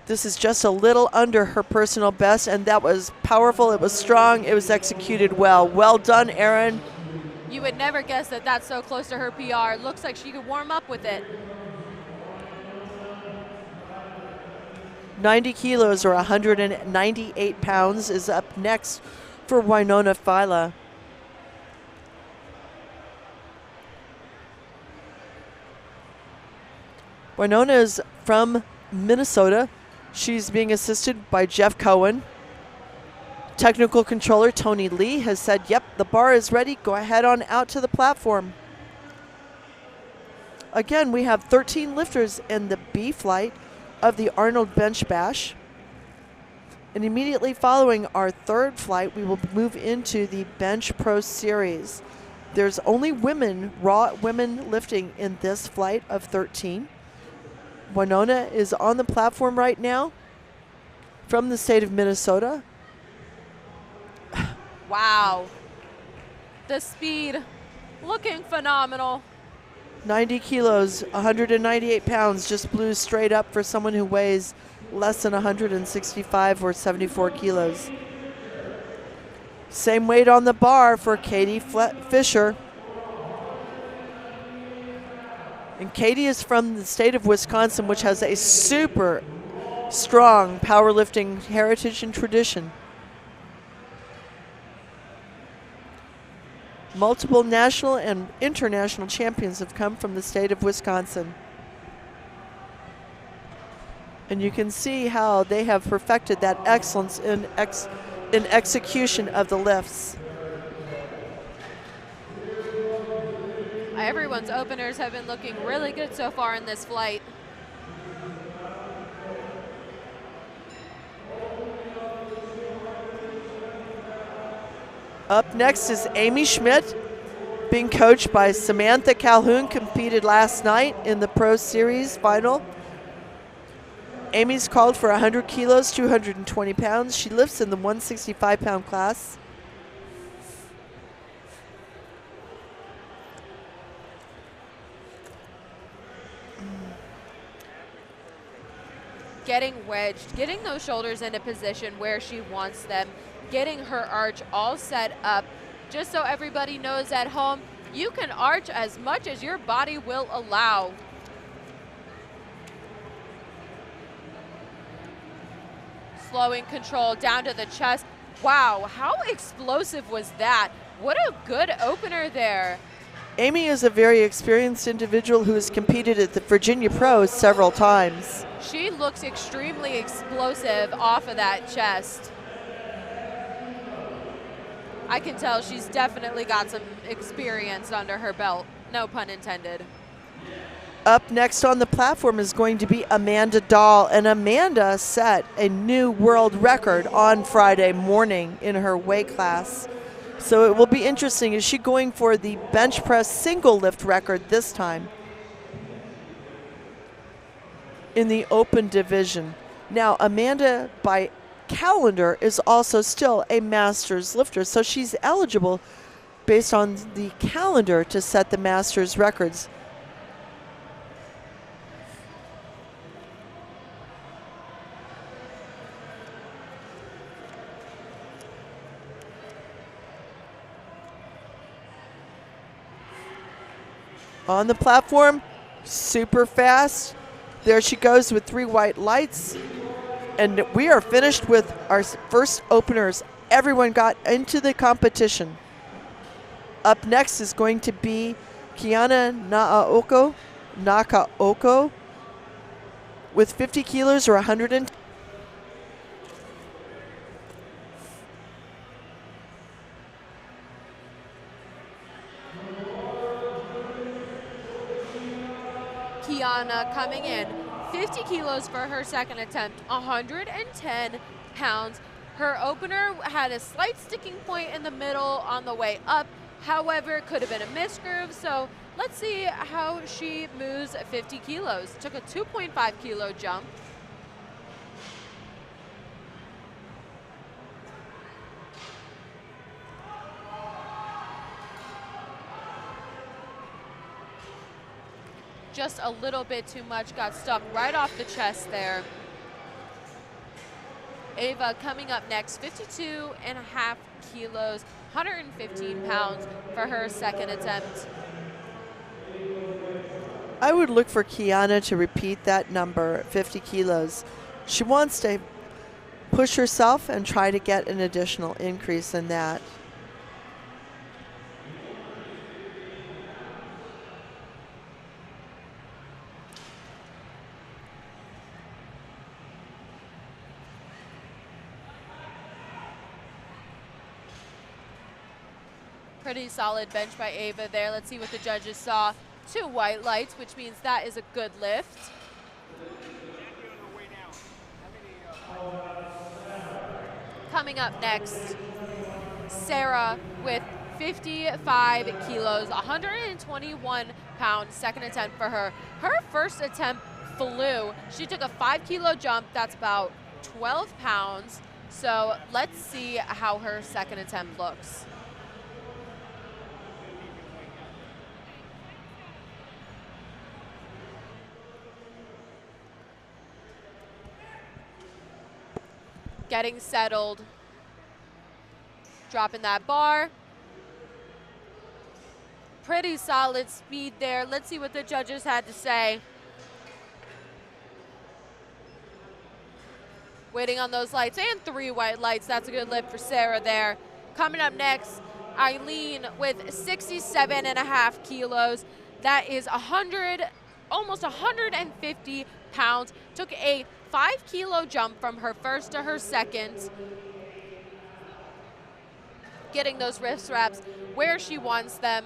This is just a little under her personal best, and that was powerful. It was strong. It was executed well. Well done, Erin. You would never guess that that's so close to her PR. Looks like she could warm up with it. 90 kilos or 198 pounds is up next for Winona Fila. Winona is from Minnesota. She's being assisted by Jeff Cohen. Technical controller Tony Lee has said, yep, the bar is ready. Go ahead on out to the platform. Again, we have 13 lifters in the B flight of the Arnold Bench Bash. And immediately following our third flight, we will move into the Bench Pro Series. There's only women, raw women lifting in this flight of 13. Winona is on the platform right now from the state of Minnesota. Wow. The speed looking phenomenal. 90 kilos, 198 pounds, just blew straight up for someone who weighs less than 165 or 74 kilos. Same weight on the bar for Katie Fisher. And Katie is from the state of Wisconsin, which has a super strong powerlifting heritage and tradition. Multiple national and international champions have come from the state of Wisconsin. And you can see how they have perfected that excellence in execution of the lifts. Everyone's openers have been looking really good so far in this flight. Up next is Amy Schmidt, being coached by Samantha Calhoun, competed last night in the Pro Series final. Amy's called for 100 kilos, 220 pounds. She lifts in the 165-pound class. Getting wedged, getting those shoulders in a position where she wants them, getting her arch all set up. Just so everybody knows at home, you can arch as much as your body will allow. Slowing control down to the chest. Wow, how explosive was that? What a good opener there. Amy is a very experienced individual who has competed at the Virginia Pros several times. She looks extremely explosive off of that chest. I can tell she's definitely got some experience under her belt, no pun intended. Up next on the platform is going to be Amanda Dahl, and Amanda set a new world record on Friday morning in her weight class. So it will be interesting. Is she going for the bench press single lift record this time in the open division? Now, Amanda, by calendar, is also still a master's lifter, so she's eligible based on the calendar to set the master's records. On the platform, super fast. There she goes with 3 white lights. And we are finished with our first openers. Everyone got into the competition. Up next is going to be Kiana Nakaoko with 50 kilos or 110. Kiana coming in, 50 kilos for her second attempt, 110 pounds. Her opener had a slight sticking point in the middle on the way up. However, it could have been a misgroove. So let's see how she moves 50 kilos. Took a 2.5 kilo jump. Just a little bit too much, got stuck right off the chest there. Ava coming up next, 52.5 kilos, 115 pounds for her second attempt. I would look for Kiana to repeat that number, 50 kilos. She wants to push herself and try to get an additional increase in that. Pretty solid bench by Ava there. Let's see what the judges saw. 2 white lights, which means that is a good lift. Coming up next, Sarah with 55 kilos, 121 pounds, second attempt for her. Her first attempt flew. She took a 5-kilo jump, that's about 12 pounds. So let's see how her second attempt looks. Getting settled, dropping that bar. Pretty solid speed there. Let's see what the judges had to say. Waiting on those lights, and 3 white lights. That's a good lift for Sarah there. Coming up next, Eileen with 67.5 kilos. That is almost 150 pounds. Took a 5-kilo jump from her first to her second. Getting those wrist wraps where she wants them.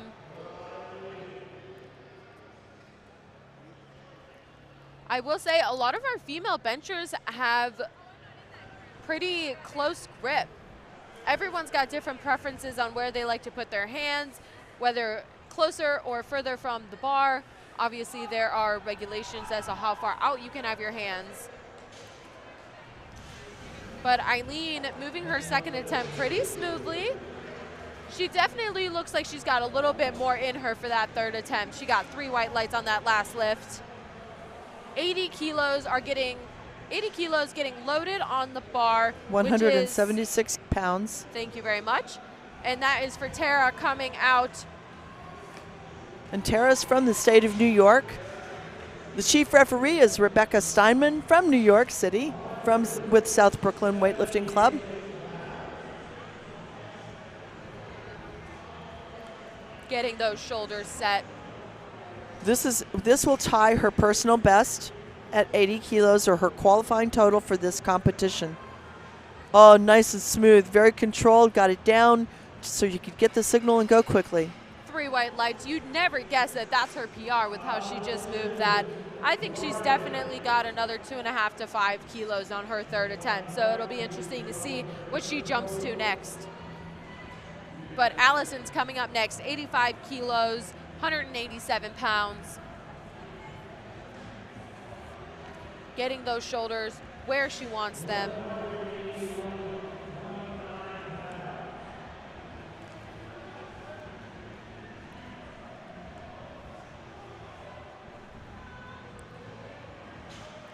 I will say a lot of our female benchers have pretty close grip. Everyone's got different preferences on where they like to put their hands, whether closer or further from the bar. Obviously, there are regulations as to how far out you can have your hands. But Eileen moving her second attempt pretty smoothly. She definitely looks like she's got a little bit more in her for that third attempt. She got 3 white lights on that last lift. 80 kilos getting loaded on the bar. 176 pounds. Thank you very much. And that is for Tara coming out. And Tara's from the state of New York. The chief referee is Rebecca Steinman from New York City, with South Brooklyn Weightlifting Club. Getting those shoulders set. This will tie her personal best at 80 kilos, or her qualifying total for this competition. Oh, nice and smooth, very controlled, got it down so you could get the signal and go quickly. 3 white lights. You'd never guess that that's her PR with how she just moved that. I think she's definitely got another 2.5 to 5 kilos on her third attempt, so it'll be interesting to see what she jumps to next. But Allison's coming up next, 85 kilos, 187 pounds. Getting those shoulders where she wants them.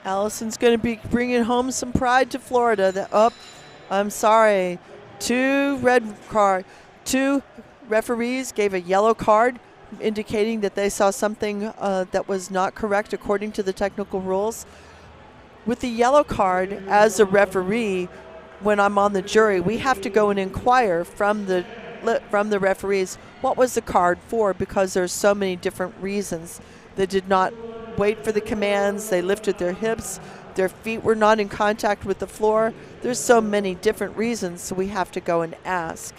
Allison's going to be bringing home some pride to Florida. I'm sorry. 2 referees gave a yellow card, indicating that they saw something that was not correct according to the technical rules. With the yellow card, as a referee, when I'm on the jury, we have to go and inquire from the referees what was the card for, because there's so many different reasons. They did not wait for the commands, they lifted their hips, their feet were not in contact with the floor. There's so many different reasons, so we have to go and ask.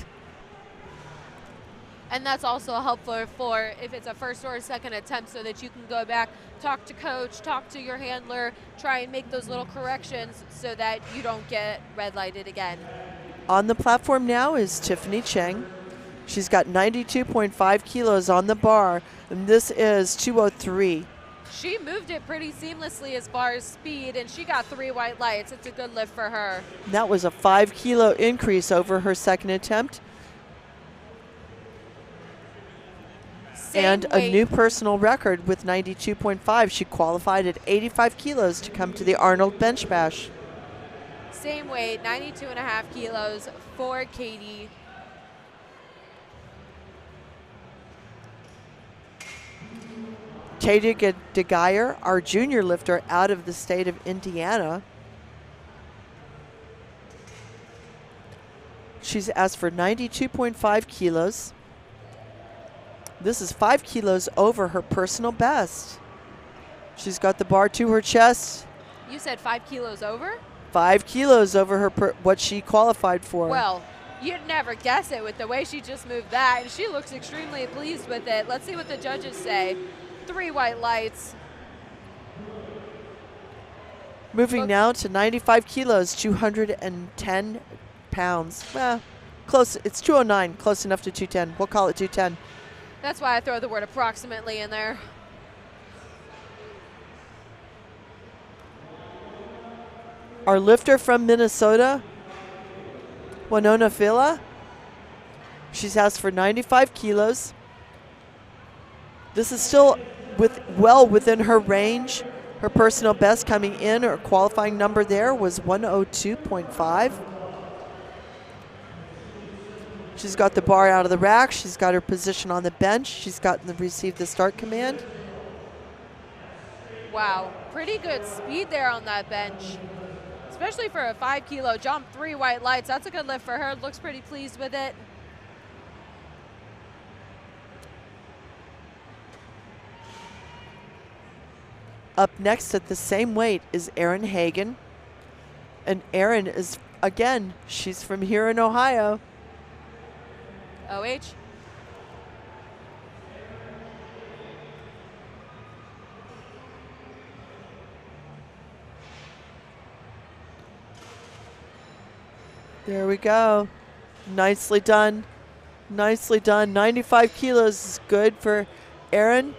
And that's also helpful for if it's a first or a second attempt, so that you can go back, talk to coach, talk to your handler, try and make those little corrections so that you don't get red lighted again. On the platform now is Tiffany Cheng. She's got 92.5 kilos on the bar, and this is 203. She moved it pretty seamlessly as far as speed, and she got 3 white lights. It's a good lift for her. That was a 5-kilo increase over her second attempt. And a new personal record with 92.5. She qualified at 85 kilos to come to the Arnold Bench Bash. Same weight, 92.5 kilos for Katie. Katie DeGeyer, our junior lifter out of the state of Indiana. She's asked for 92.5 kilos. This is 5 kilos over her personal best. She's got the bar to her chest. You said 5 kilos over? 5 kilos over her what she qualified for. Well, You'd never guess it with the way she just moved that, and she looks extremely pleased with it. Let's see what the judges say. 3 white lights. Moving now to 95 kilos, 210 pounds. Well, close. It's 209, close enough to 210. We'll call it 210. That's why I throw the word approximately in there. Our lifter from Minnesota, Winona Fila, she's asked for 95 kilos. This is still well within her range. Her personal best coming in, her qualifying number there was 102.5. She's got the bar out of the rack. She's got her position on the bench. She's received the start command. Wow, pretty good speed there on that bench. Especially for a 5 kilo jump, 3 white lights. That's a good lift for her. Looks pretty pleased with it. Up next at the same weight is Erin Hagen. And Erin is, again, she's from here in Ohio. OH. There we go. Nicely done. Nicely done. 95 kilos is good for Erin.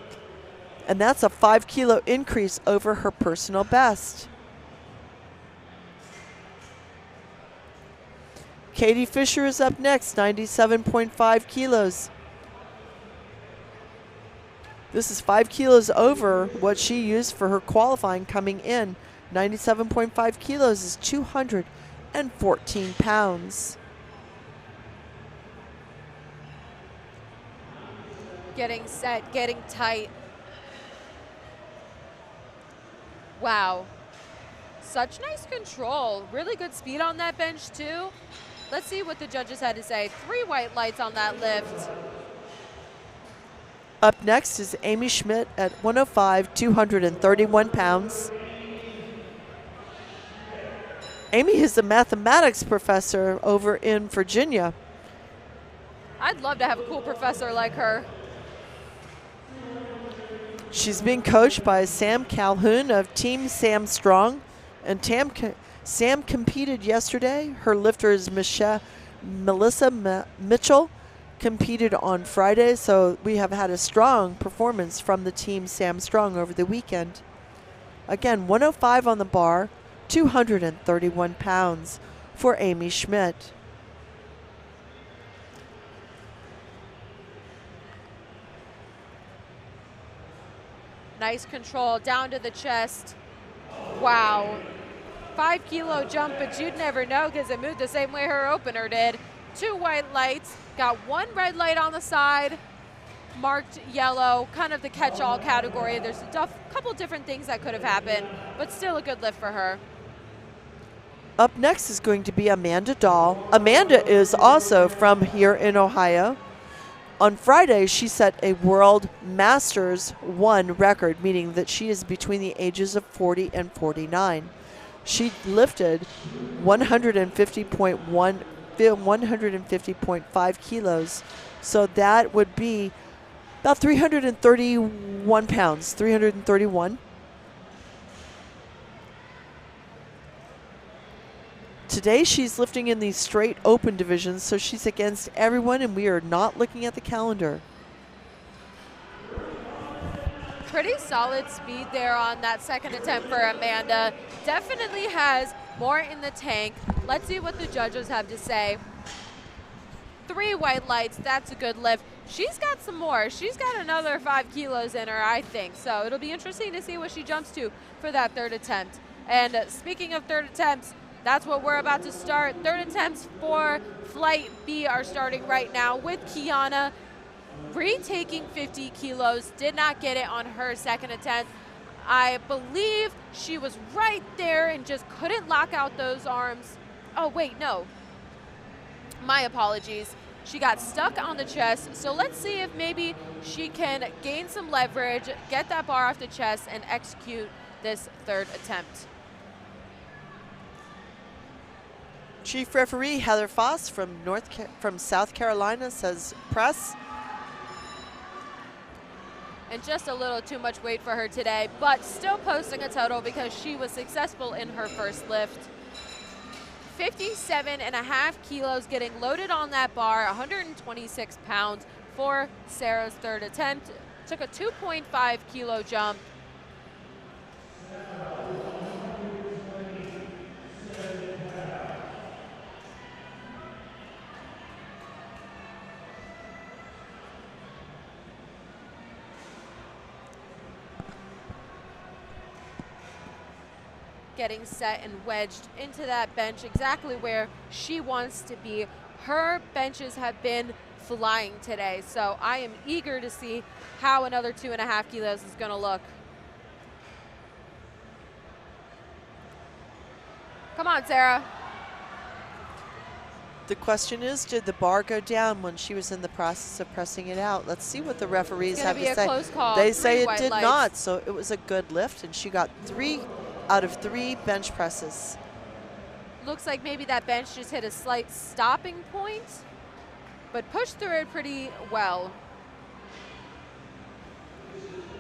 And that's a 5 kilo increase over her personal best. Katie Fisher is up next, 97.5 kilos. This is 5 kilos over what she used for her qualifying coming in. 97.5 kilos is 214 pounds. Getting set, getting tight. Wow. Such nice control. Really good speed on that bench too. Let's see what the judges had to say. 3 white lights on that lift. Up next is Amy Schmidt at 105, 231 pounds. Amy is a mathematics professor over in Virginia. I'd love to have a cool professor like her. She's being coached by Sam Calhoun of Team Sam Strong. And Sam competed yesterday. Her lifter is Melissa Mitchell, competed on Friday. So we have had a strong performance from the Team Sam Strong over the weekend. Again, 105 on the bar, 231 pounds for Amy Schmidt. Nice control down to the chest. Wow. 5 kilo jump, but you'd never know because it moved the same way her opener did. 2 white lights, got 1 red light on the side, marked yellow, kind of the catch-all category. There's a couple different things that could have happened, but still a good lift for her. Up next is going to be Amanda Dahl. Amanda is also from here in Ohio. On Friday, she set a World Masters 1 record, meaning that she is between the ages of 40 and 49. She lifted 150.5 kilos. So that would be about 331 pounds, 331. Today she's lifting in the straight open divisions, so she's against everyone, and we are not looking at the calendar. Pretty solid speed there on that second attempt for Amanda. Definitely has more in the tank. Let's see what the judges have to say. 3 white lights, that's a good lift. She's got some more. She's got another 5 kilos in her, I think. So it'll be interesting to see what she jumps to for that third attempt. And speaking of third attempts, that's what we're about to start. Third attempts for Flight B are starting right now with Kiana retaking 50 kilos. Did not get it on her second attempt. I believe she was right there and just couldn't lock out those arms. Oh, wait, no. My apologies. She got stuck on the chest. So let's see if maybe she can gain some leverage, get that bar off the chest, and execute this third attempt. Chief referee Heather Foss from South Carolina says press. And just a little too much weight for her today, but still posting a total because she was successful in her first lift. 57.5 kilos getting loaded on that bar, 126 pounds for Sarah's third attempt. Took a 2.5 kilo jump. Getting set and wedged into that bench exactly where she wants to be. Her benches have been flying today, so I am eager to see how another 2.5 kilos is going to look. Come on, Sarah. The question is, did the bar go down when she was in the process of pressing it out? Let's see what the referees have to say. It's going to be a close call. They say it white did lights. not, so it was a good lift, and she got 3 out of 3 bench presses. Looks like maybe that bench just hit a slight stopping point, but pushed through it pretty well.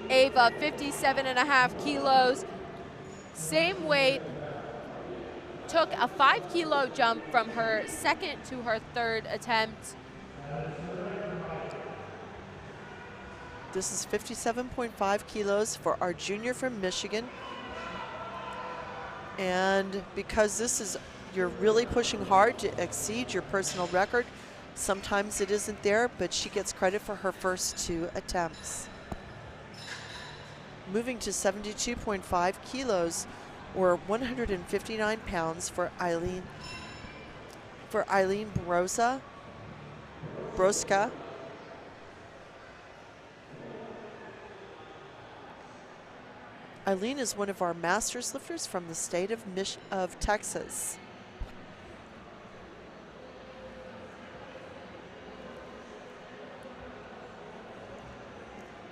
Ava, 57.5 kilos, same weight, took a 5 kilo jump from her second to her third attempt. This is 57.5 kilos for our junior from Michigan. And because this is, you're really pushing hard to exceed your personal record, sometimes it isn't there, but she gets credit for her first 2 attempts. Moving to 72.5 kilos, or 159 pounds for Eileen Broska. Eileen is one of our masters lifters from the state of Texas.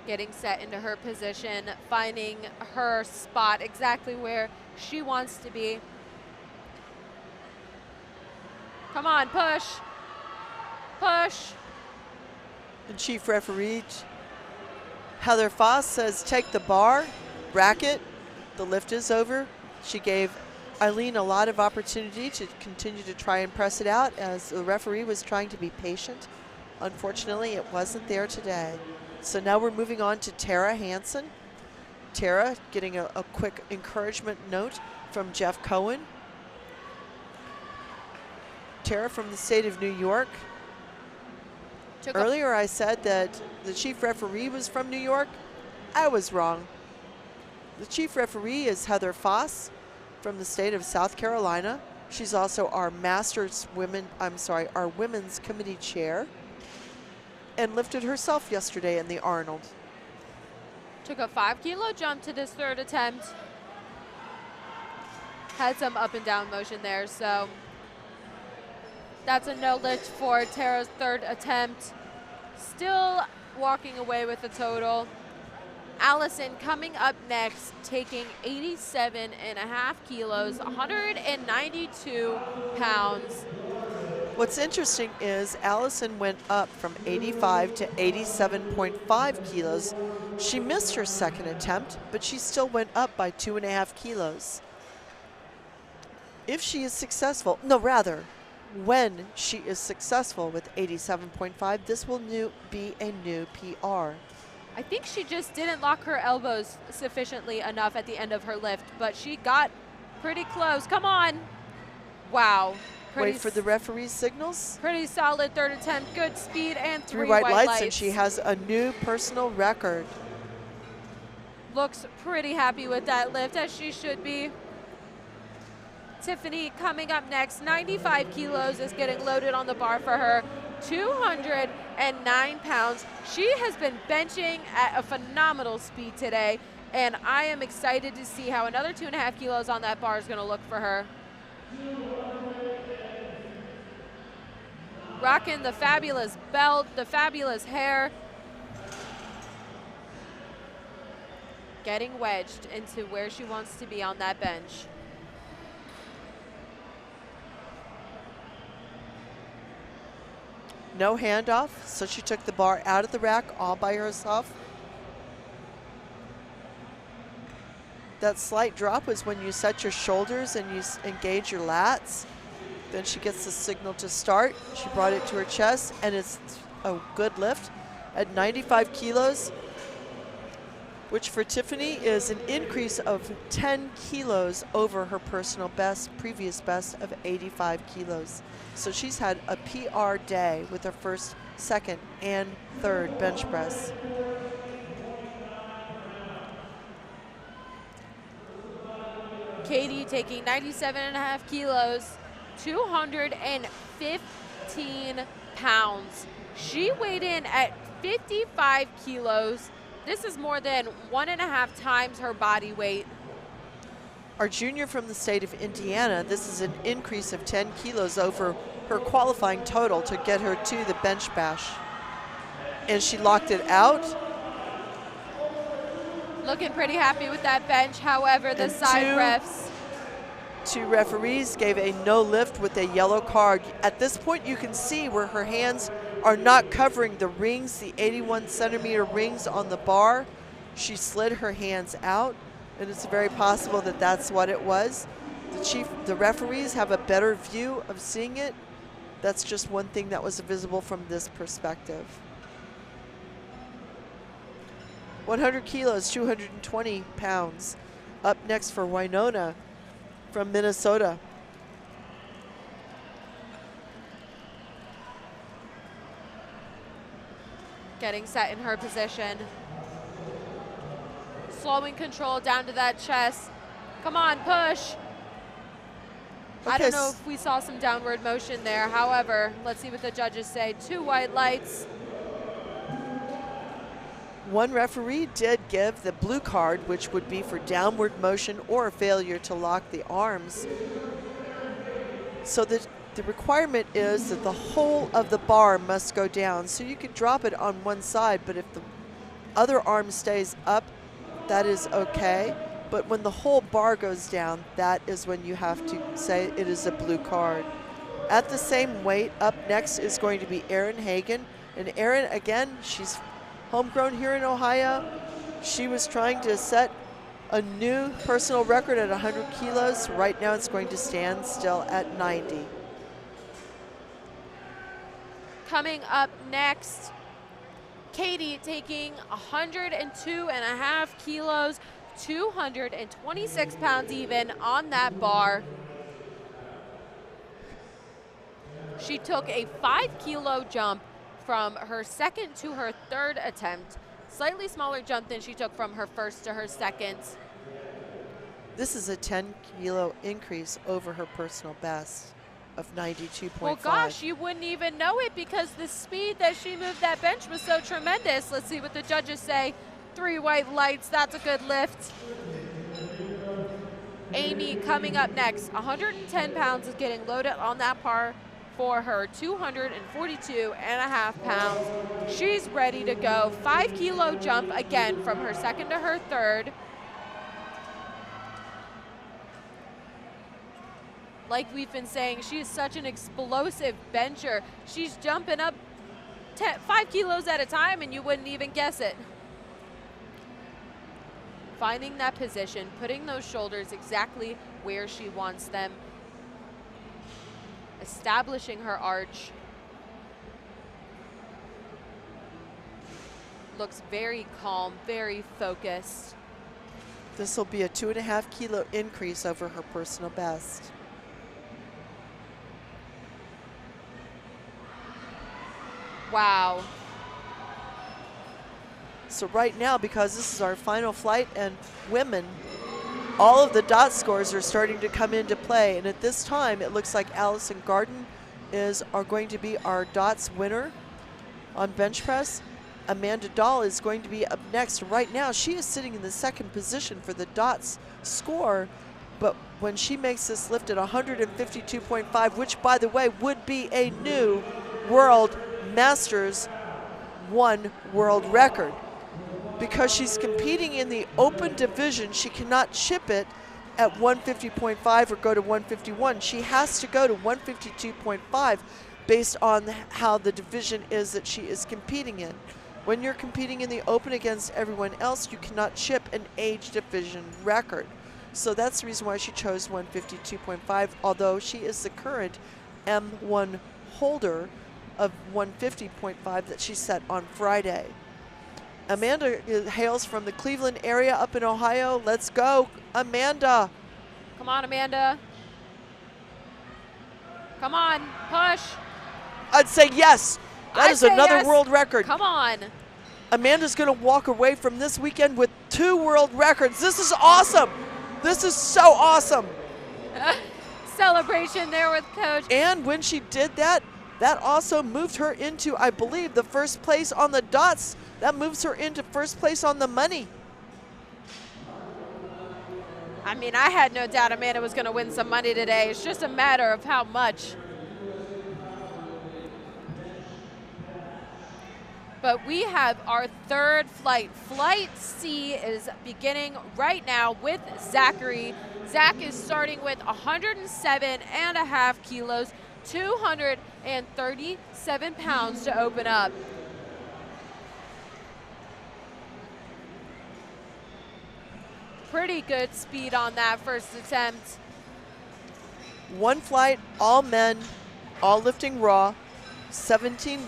Getting set into her position, finding her spot exactly where she wants to be. Come on, push. Push. And chief referee Heather Foss says take the bar, bracket, the lift is over. She gave Eileen a lot of opportunity to continue to try and press it out as the referee was trying to be patient. Unfortunately, it wasn't there today. So now we're moving on to Tara Hansen. Tara getting a quick encouragement note from Jeff Cohen. Tara from the state of New York. Earlier I said that the chief referee was from New York. I was wrong. The chief referee is Heather Foss from the state of South Carolina. She's also our our women's committee chair, and lifted herself yesterday in the Arnold. Took a 5 kilo jump to this third attempt. Had some up and down motion there, so that's a no lift for Tara's third attempt. Still walking away with a total. Allison coming up next, taking 87.5 kilos, 192 pounds. What's interesting is Allison went up from 85 to 87.5 kilos. She missed her second attempt, but she still went up by 2.5 kilos. If she is successful, when she is successful with 87.5, this will be a new PR. I think she just didn't lock her elbows sufficiently enough at the end of her lift, but she got pretty close. Come on. Wow. Wait for the referee's signals. Pretty solid third attempt. Good speed and 3 white white lights. And she has a new personal record. Looks pretty happy with that lift, as she should be. Tiffany coming up next. 95 kilos is getting loaded on the bar for her. 209 pounds. She has been benching at a phenomenal speed today, and I am excited to see how another 2.5 kilos on that bar is going to look for her. Rocking the fabulous belt, the fabulous hair. Getting wedged into where she wants to be on that bench. No handoff, so she took the bar out of the rack all by herself. That slight drop was when you set your shoulders and you engage your lats. Then she gets the signal to start. She brought it to her chest, and it's a good lift at 95 kilos, which for Tiffany is an increase of 10 kilos over her personal best, previous best of 85 kilos. So she's had a PR day with her first, second, and third bench press. Katie taking 97.5 kilos, 215 pounds. She weighed in at 55 kilos. This is more than 1.5 times her body weight. Our junior from the state of Indiana, this is an increase of 10 kilos over her qualifying total to get her to the bench bash. And she locked it out. Looking pretty happy with that bench. However, the side refs. Two referees gave a no lift with a yellow card. At this point, you can see where her hands are not covering the rings, the 81 centimeter rings on the bar. She slid her hands out, and it's very possible that that's what it was. The referees have a better view of seeing it. That's just one thing that was visible from this perspective. 100 kilos, 220 pounds. Up next for Winona from Minnesota. Getting set in her position. Slowing control down to that chest. Come on, push. Okay. I don't know if we saw some downward motion there. However, let's see what the judges say. 2 white lights. One referee did give the blue card, which would be for downward motion or failure to lock the arms. So the requirement is that the whole of the bar must go down. So you could drop it on one side, but if the other arm stays up, that is okay. But when the whole bar goes down, that is when you have to say it is a blue card. At the same weight, up next is going to be Erin Hagen. And Erin, again, she's homegrown here in Ohio. She was trying to set a new personal record at 100 kilos. Right now it's going to stand still at 90. Coming up next, Katie taking 102.5 kilos, 226 pounds even on that bar. She took a 5-kilo jump from her second to her third attempt. Slightly smaller jump than she took from her first to her second. This is a 10-kilo increase over her personal best of 92.5. Well, gosh, you wouldn't even know it because the speed that she moved that bench was so tremendous. Let's see what the judges say. 3 white lights, that's a good lift. Amy coming up next. 110 pounds is getting loaded on that bar for her 242.5 pounds. She's ready to go. 5-kilo jump again from her second to her third. Like we've been saying, she is such an explosive bencher. She's jumping up 5 kilos at a time and you wouldn't even guess it. Finding that position, putting those shoulders exactly where she wants them. Establishing her arch. Looks very calm, very focused. This will be a 2.5-kilo increase over her personal best. Wow. So right now, because this is our final flight and women, all of the dot scores are starting to come into play. And at this time, it looks like Allison Garden are going to be our dots winner on bench press. Amanda Dahl is going to be up next. Right now, she is sitting in the second position for the dots score. But when she makes this lift at 152.5, which, by the way, would be a new World Masters 1 world record. Because she's competing in the open division, she cannot chip it at 150.5 or go to 151. She has to go to 152.5. based on how the division is that she is competing in. When you're competing in the open against everyone else, you cannot chip an age division record. So that's the reason why she chose 152.5, although she is the current M1 holder of 150.5 that she set on Friday. Amanda hails from the Cleveland area up in Ohio. Let's go, Amanda. Come on, Amanda. Come on, push. I'd say yes. That is another world record. Come on. Amanda's going to walk away from this weekend with 2 world records. This is awesome. This is so awesome. Celebration there with Coach. And when she did that, that also moved her into, I believe, the first place on the dots. That moves her into first place on the money. I mean, I had no doubt Amanda was going to win some money today. It's just a matter of how much. But we have our third flight. Flight C is beginning right now with Zachary. Zach is starting with 107.5 kilos, 237 pounds to open up. Pretty good speed on that first attempt. 1 flight, all men, all lifting raw, 16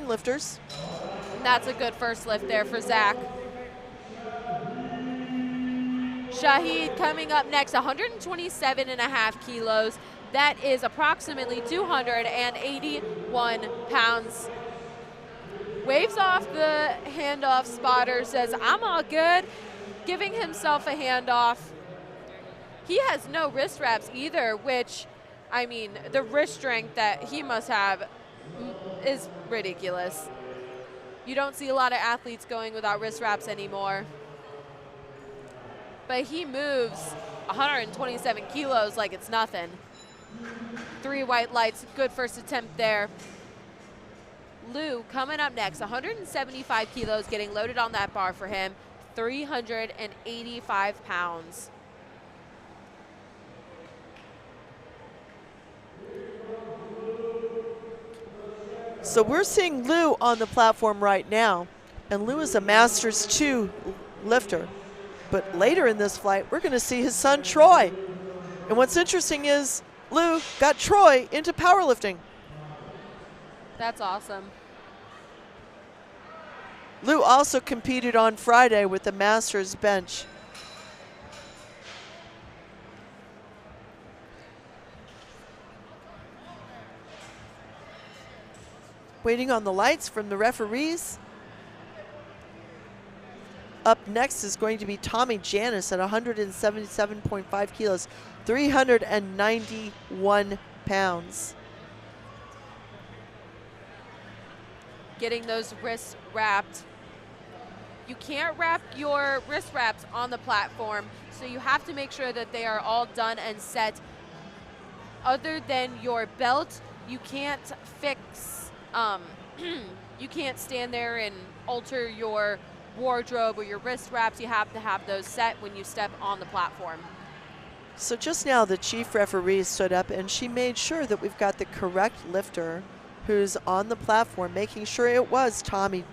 lifters. And that's a good first lift there for Zach. Shahid coming up next, 127.5 kilos. That is approximately 281 pounds. Waves off the handoff spotter, says, I'm all good. Giving himself a handoff. He has no wrist wraps either, which, I mean, the wrist strength that he must have is ridiculous. You don't see a lot of athletes going without wrist wraps anymore. But he moves 127 kilos like it's nothing. 3 white lights, good first attempt there. Lou coming up next, 175 kilos, getting loaded on that bar for him, 385 pounds. So we're seeing Lou on the platform right now, and Lou is a Masters 2 lifter. But later in this flight, we're going to see his son, Troy. And what's interesting is Lou got Troy into powerlifting. That's awesome. Lou also competed on Friday with the Masters bench. Waiting on the lights from the referees. Up next is going to be Tommy Janis at 177.5 kilos, 391 pounds. Getting those wrists wrapped. You can't wrap your wrist wraps on the platform, so you have to make sure that they are all done and set. Other than your belt, you can't fix, you can't stand there and alter your wardrobe or your wrist wraps. You have to have those set when you step on the platform. So just now the chief referee stood up and she made sure that we've got the correct lifter who's on the platform, making sure it was Tommy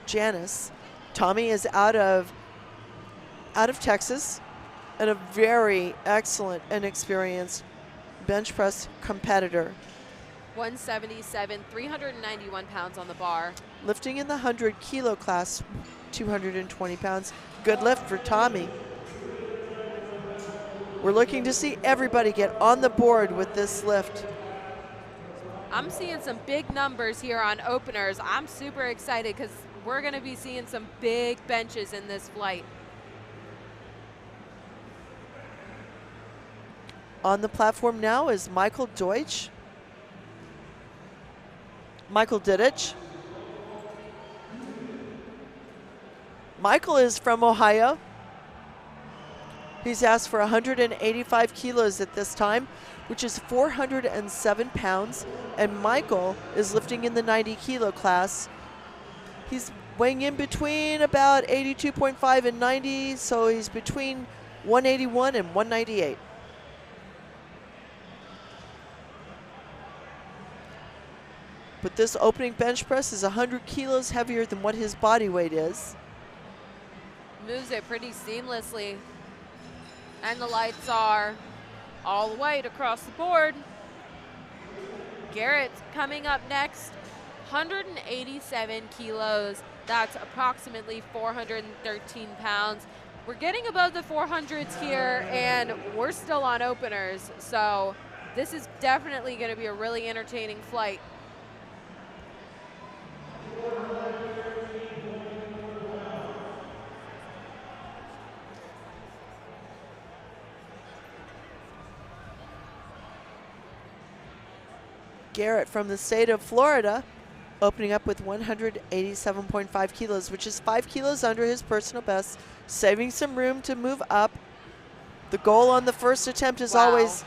Janis. Tommy is out of Texas and a very excellent and experienced bench press competitor. 177, 391 pounds on the bar. Lifting in the 100 kilo class, 220 pounds. Good lift for Tommy. We're looking to see everybody get on the board with this lift. I'm seeing some big numbers here on openers. I'm super excited because we're going to be seeing some big benches in this flight. On the platform now is Michael Deutsch. Michael Didich. Michael is from Ohio. He's asked for 185 kilos at this time, which is 407 pounds. And Michael is lifting in the 90 kilo class. He's weighing in between about 82.5 and 90, so he's between 181 and 198. But this opening bench press is 100 kilos heavier than what his body weight is. Moves it pretty seamlessly. And the lights are all white across the board. Garrett's coming up next. 187 kilos. That's approximately 413 pounds. We're getting above the 400s here, and we're still on openers. So this is definitely going to be a really entertaining flight. Garrett from the state of Florida, opening up with 187.5 kilos, which is 5 kilos under his personal best, saving some room to move up. The goal on the first attempt is always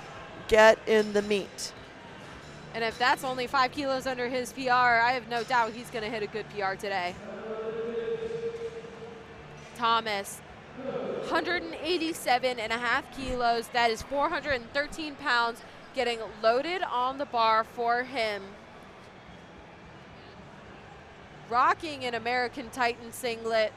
get in the meet. And if that's only 5 kilos under his PR, I have no doubt he's going to hit a good PR today. Thomas, 187.5 kilos. That is 413 pounds. Getting loaded on the bar for him. Rocking an American Titan singlet.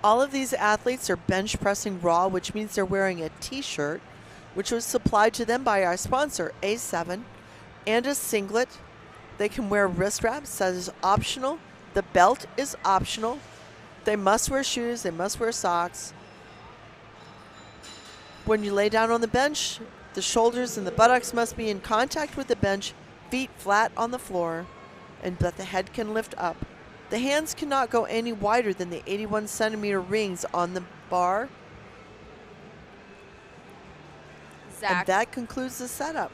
All of these athletes are bench pressing raw, which means they're wearing a t-shirt, which was supplied to them by our sponsor, A7, and a singlet. They can wear wrist wraps, that is optional. The belt is optional. They must wear shoes, they must wear socks. When you lay down on the bench, the shoulders and the buttocks must be in contact with the bench, feet flat on the floor, and that the head can lift up. The hands cannot go any wider than the 81 centimeter rings on the bar. Zach. And that concludes the setup.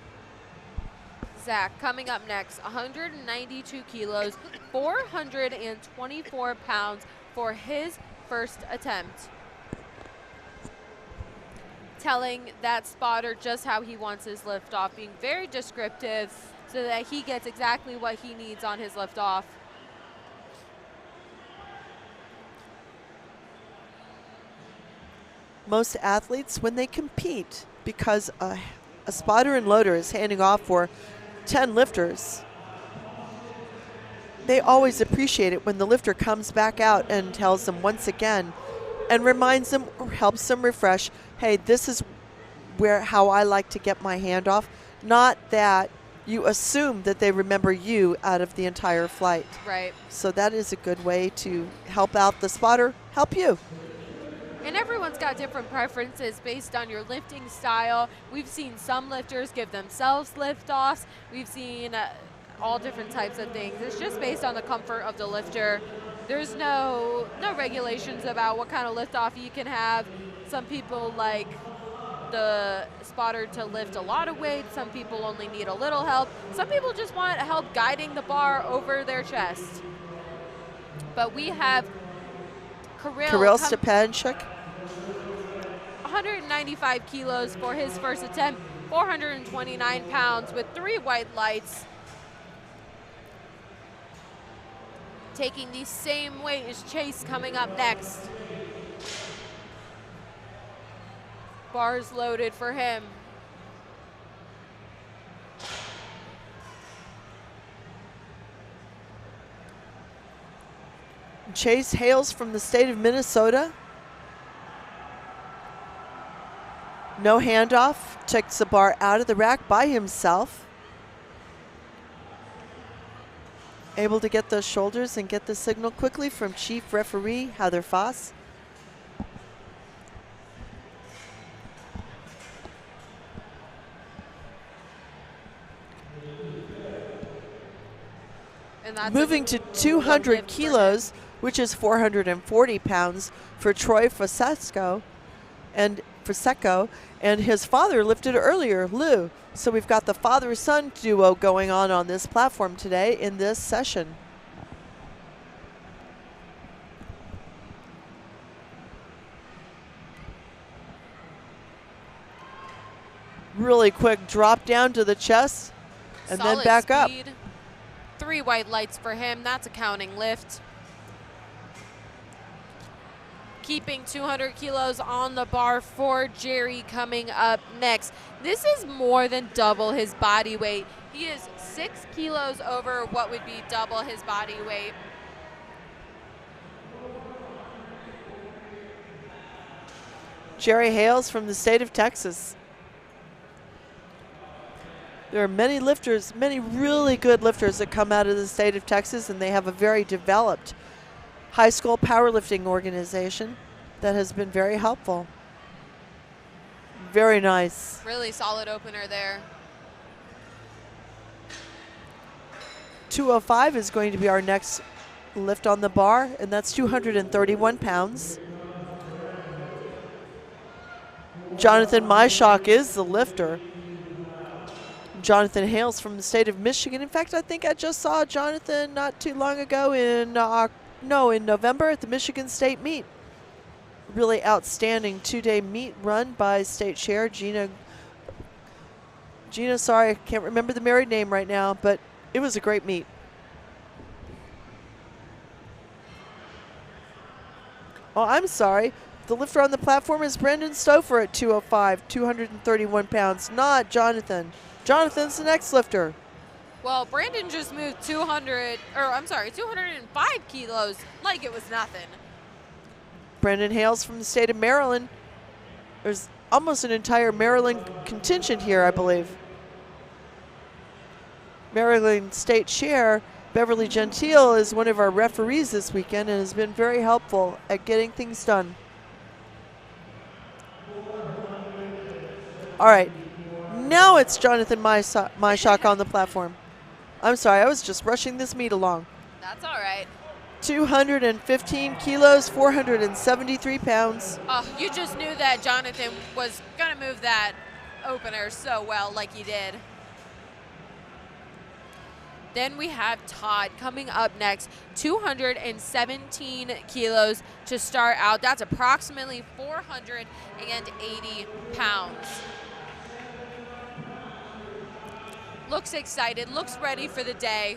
Zach coming up next, 192 kilos, 424 pounds for his first attempt. Telling that spotter just how he wants his lift off, being very descriptive so that he gets exactly what he needs on his lift off. Most athletes, when they compete, because a spotter and loader is handing off for 10 lifters, they always appreciate it when the lifter comes back out and tells them once again and reminds them or helps them refresh, hey, this is how I like to get my hand off. Not that you assume that they remember you out of the entire flight. Right. So that is a good way to help out the spotter, help you. And everyone's got different preferences based on your lifting style. We've seen some lifters give themselves lift-offs. We've seen all different types of things. It's just based on the comfort of the lifter. There's no regulations about what kind of lift-off you can have. Some people like the spotter to lift a lot of weight. Some people only need a little help. Some people just want help guiding the bar over their chest. But we have Kirill Stepanchuk, 195 kilos for his first attempt, 429 pounds with 3 white lights. Taking the same weight as Chase coming up next. Bars loaded for him. Chase hails from the state of Minnesota. No handoff, takes the bar out of the rack by himself. Able to get those shoulders and get the signal quickly from Chief Referee Heather Foss. And that's moving to 200 kilos, which is 440 pounds for Troy Fosecco, and his father lifted earlier, Lou. So we've got the father-son duo going on this platform today in this session. Really quick drop down to the chest and solid then back speed. up. 3 white lights for him. That's a counting lift. keeping 200 kilos on the bar for Jerry coming up next. This is more than double his body weight. He is 6 kilos over what would be double his body weight. Jerry hails from the state of Texas. There are many lifters, many really good lifters that come out of the state of Texas, and they have a very developed high school powerlifting organization that has been very helpful. Very nice. Really solid opener there. 205 is going to be our next lift on the bar, and that's 231 pounds. Jonathan Myshock is the lifter. Jonathan hails from the state of Michigan. In fact, I think I just saw Jonathan not too long ago in November at the Michigan State meet. Really outstanding 2-day meet run by state chair Gina, sorry, I can't remember the married name right now, but it was a great meet. Oh, I'm sorry. The lifter on the platform is Brendan Stouffer at 205, 231 pounds, not Jonathan. Jonathan's the next lifter. Well, Brandon just moved 205 kilos like it was nothing. Brendan hails from the state of Maryland. There's almost an entire Maryland contingent here, I believe. Maryland State Chair Beverly Gentile is one of our referees this weekend and has been very helpful at getting things done. All right, now it's Jonathan Myshock on the platform. I'm sorry, I was just rushing this meet along. That's all right. 215 kilos, 473 pounds. Oh, you just knew that Jonathan was going to move that opener so well like he did. Then we have Todd coming up next, 217 kilos to start out. That's approximately 480 pounds. Looks excited, looks ready for the day.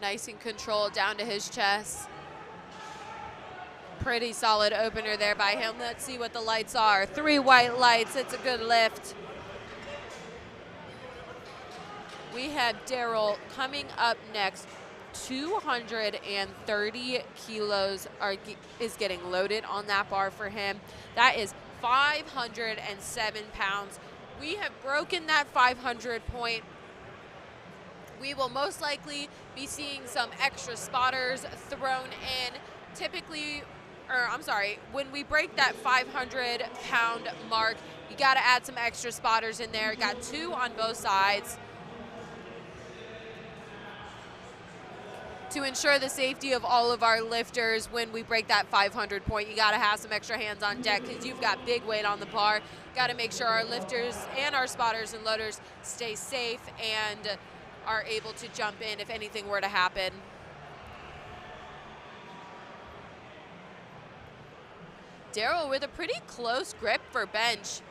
Nice and controlled down to his chest. Pretty solid opener there by him. Let's see what the lights are. 3 white lights. It's a good lift. We have Daryl coming up next. 230 kilos is getting loaded on that bar for him. That is 507 pounds. We have broken that 500 point. We will most likely be seeing some extra spotters thrown in. When we break that 500-pound mark, you got to add some extra spotters in there. Got 2 on both sides. To ensure the safety of all of our lifters when we break that 500 point, you got to have some extra hands on deck because you've got big weight on the bar. Got to make sure our lifters and our spotters and loaders stay safe and are able to jump in if anything were to happen. Daryl with a pretty close grip for bench.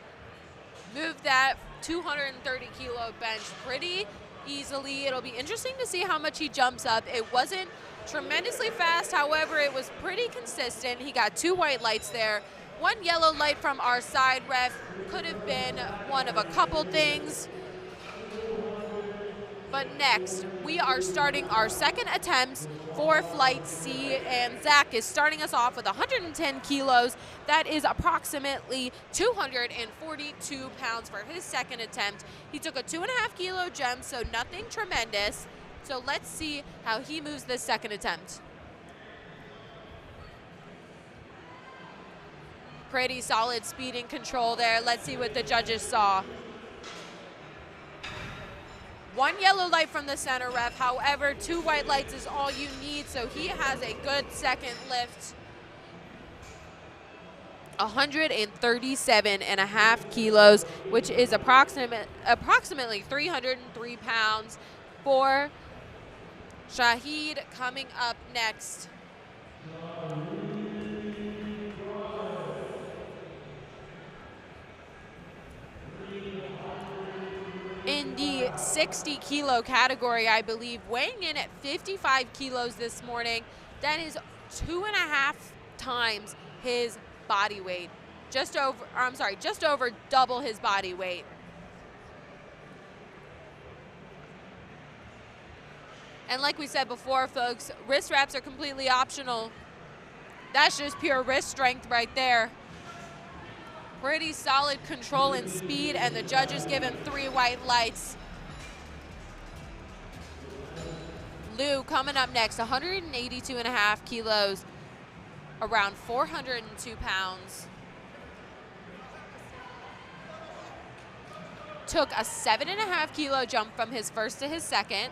Moved that 230 kilo bench pretty easily. It'll be interesting to see how much he jumps up. It wasn't tremendously fast, however, it was pretty consistent. He got 2 white lights there. 1 yellow light from our side ref. Could have been one of a couple things. But next, we are starting our second attempts for Flight C, and Zach is starting us off with 110 kilos. That is approximately 242 pounds for his second attempt. He took a 2.5 kilo jump, so nothing tremendous. So let's see how he moves this second attempt. Pretty solid speed and control there. Let's see what the judges saw. 1 yellow light from the center ref. However, 2 white lights is all you need, so he has a good second lift. 137.5 kilos, which is approximately 303 pounds for Shahid coming up next. In the 60 kilo category, I believe, weighing in at 55 kilos this morning. That is 2.5 times his body weight. Just over double his body weight. And like we said before, folks, wrist wraps are completely optional. That's just pure wrist strength right there. Pretty solid control and speed, and the judges give him 3 white lights. Lou coming up next, 182.5 kilos, around 402 pounds. Took a 7.5 kilo jump from his first to his second.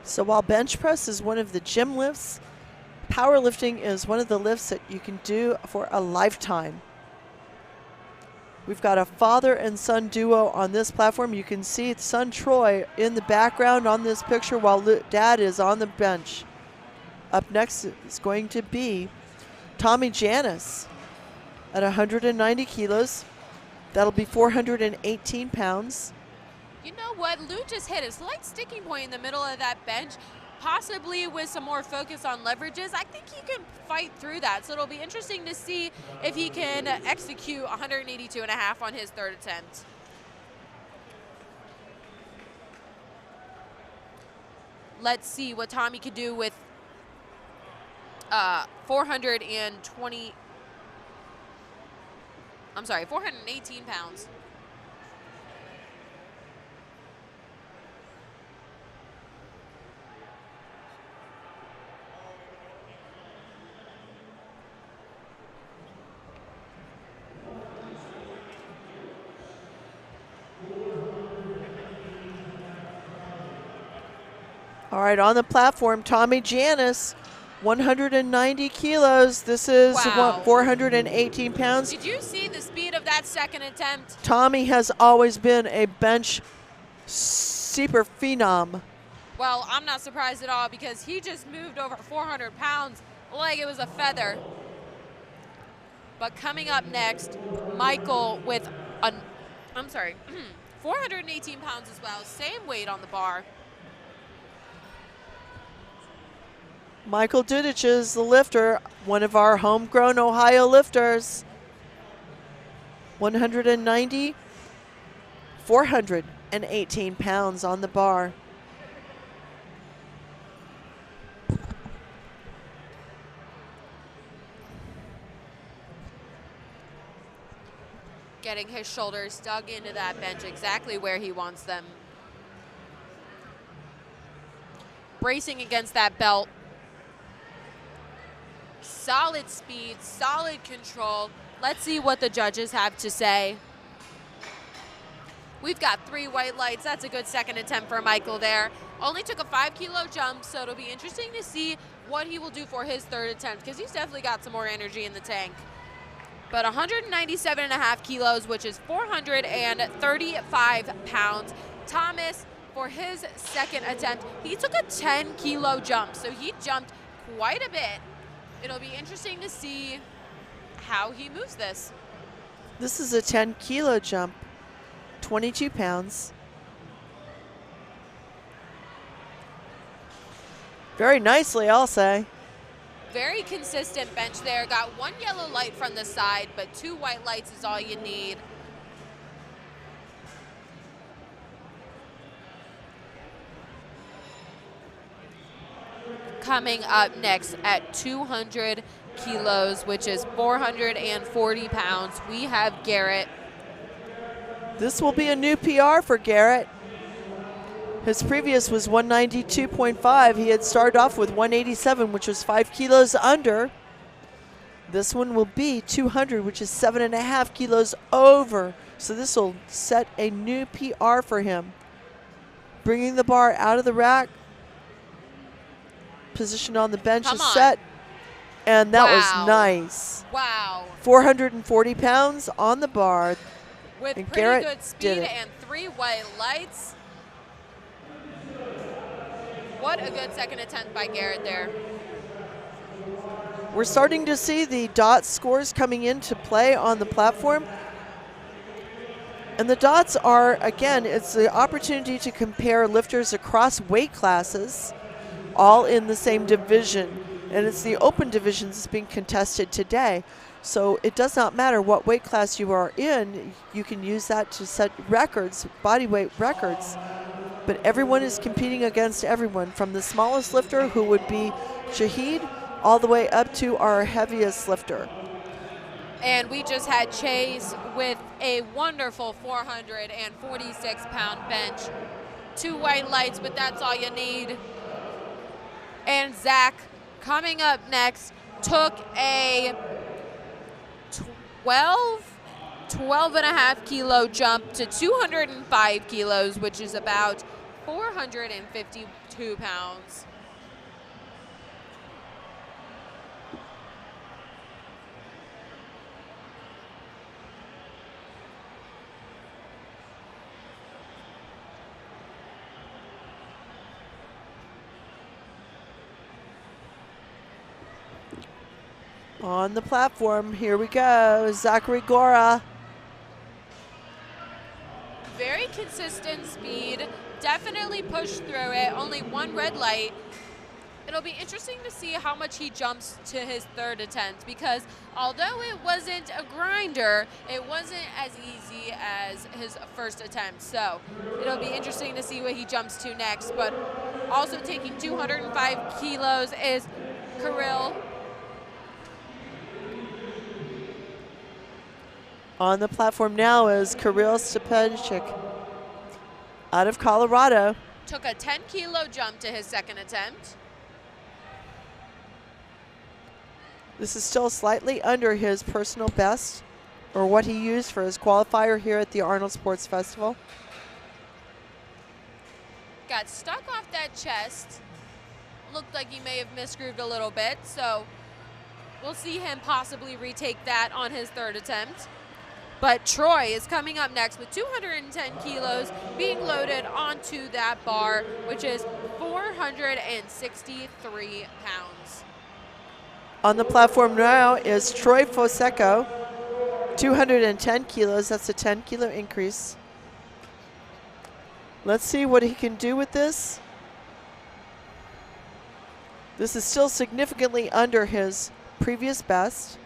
So while bench press is one of the gym lifts, powerlifting is one of the lifts that you can do for a lifetime. We've got a father and son duo on this platform. You can see son Troy in the background on this picture while dad is on the bench. Up next is going to be Tommy Janis at 190 kilos. That'll be 418 pounds. You know what? Lou just hit a slight sticking point in the middle of that bench, possibly with some more focus on leverages. I think he can fight through that. So it'll be interesting to see if he can execute 182.5 on his third attempt. Let's see what Tommy could do with 418 pounds. All right, on the platform, Tommy Janis, 190 kilos. This is Wow. 418 pounds. Did you see the speed of that second attempt? Tommy has always been a bench super phenom. Well, I'm not surprised at all because he just moved over 400 pounds like it was a feather. But coming up next, Michael with 418 pounds as well, same weight on the bar. Michael Dudich is the lifter, one of our homegrown Ohio lifters. 190, 418 pounds on the bar. Getting his shoulders dug into that bench exactly where he wants them. Bracing against that belt. Solid speed, solid control. Let's see what the judges have to say. We've got 3 white lights. That's a good second attempt for Michael there. Only took a 5 kilo jump, so it'll be interesting to see what he will do for his third attempt because he's definitely got some more energy in the tank. But 197.5 kilos, which is 435 pounds. Thomas, for his second attempt, he took a 10 kilo jump, so he jumped quite a bit. It'll be interesting to see how he moves this. This is a 10 kilo jump, 22 pounds. Very nicely, I'll say. Very consistent bench there. Got 1 yellow light from the side, but 2 white lights is all you need. Coming up next at 200 kilos, which is 440 pounds, we have Garrett. This will be a new PR for Garrett. His previous was 192.5. He had started off with 187, which was 5 kilos under. This one will be 200, which is 7.5 kilos over. So this will set a new PR for him. Bringing the bar out of the rack. Position on the bench is set. And that was nice. Wow. 440 pounds on the bar. with And pretty Garrett good did speed it. and 3 white lights. What a good second attempt by Garrett there. We're starting to see the dot scores coming into play on the platform. And the dots are, again, it's the opportunity to compare lifters across weight classes, all in the same division. And it's the open divisions that's being contested today. So it does not matter what weight class you are in, you can use that to set records, body weight records. But everyone is competing against everyone, from the smallest lifter, who would be Shahid, all the way up to our heaviest lifter. And we just had Chase with a wonderful 446-pound bench. 2 white lights, but that's all you need. And Zach, coming up next, took a 12.5 kilo jump to 205 kilos, which is about 452 pounds. On the platform, here we go, Zachary Gora. Very consistent speed, definitely pushed through it, only 1 red light. It'll be interesting to see how much he jumps to his 3rd attempt, because although it wasn't a grinder, it wasn't as easy as his 1st attempt. So it'll be interesting to see what he jumps to next. But also taking 205 kilos is Kirill. On the platform now is Kirill Stepanchik out of Colorado. Took a 10 kilo jump to his 2nd attempt. This is still slightly under his personal best, or what he used for his qualifier here at the Arnold Sports Festival. Got stuck off that chest. Looked like he may have misgrooved a little bit, so we'll see him possibly retake that on his 3rd attempt. But Troy is coming up next with 210 kilos being loaded onto that bar, which is 463 pounds. On the platform now is Troy Foseco, 210 kilos. That's a 10 kilo increase. Let's see what he can do with this. This is still significantly under his previous best.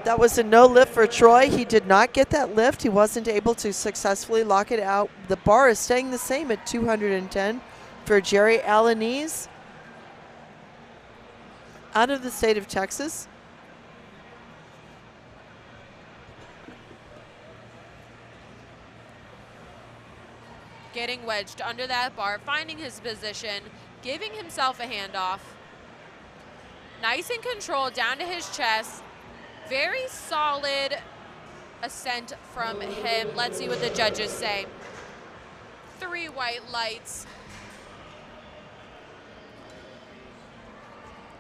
That was a no lift for Troy. He did not get that lift. He wasn't able to successfully lock it out. The bar is staying the same at 210 for Jerry Alaniz out of the state of Texas. Getting wedged under that bar, finding his position, giving himself a handoff. Nice and controlled down to his chest. Very solid ascent from him. Let's see what the judges say. 3 white lights.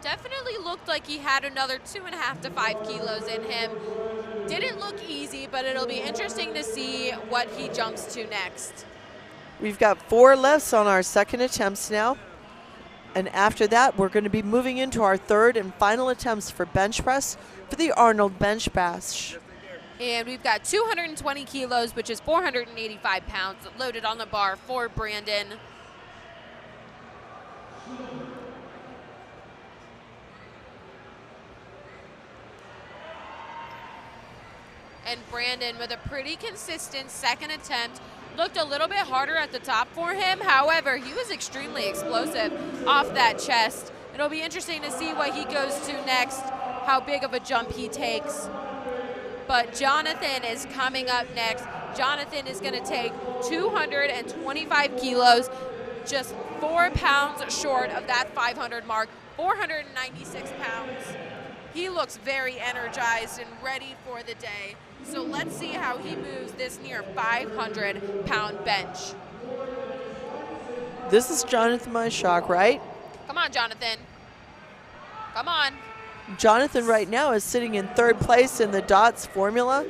Definitely looked like he had another 2.5 to 5 kilos in him. Didn't look easy, but it'll be interesting to see what he jumps to next. We've got 4 lifts on our 2nd attempts now. And after that, we're going to be moving into our 3rd and final attempts for bench press for the Arnold Bench Bash. And we've got 220 kilos, which is 485 pounds, loaded on the bar for Brandon. And Brandon with a pretty consistent 2nd attempt. Looked a little bit harder at the top for him. However, he was extremely explosive off that chest. It'll be interesting to see what he goes to next, how big of a jump he takes. But Jonathan is coming up next. Jonathan is going to take 225 kilos, just 4 pounds short of that 500 mark, 496 pounds. He looks very energized and ready for the day. So let's see how he moves this near 500-pound bench. This is Jonathan Myshock, right? Come on, Jonathan. Come on. Jonathan right now is sitting in 3rd place in the DOTS formula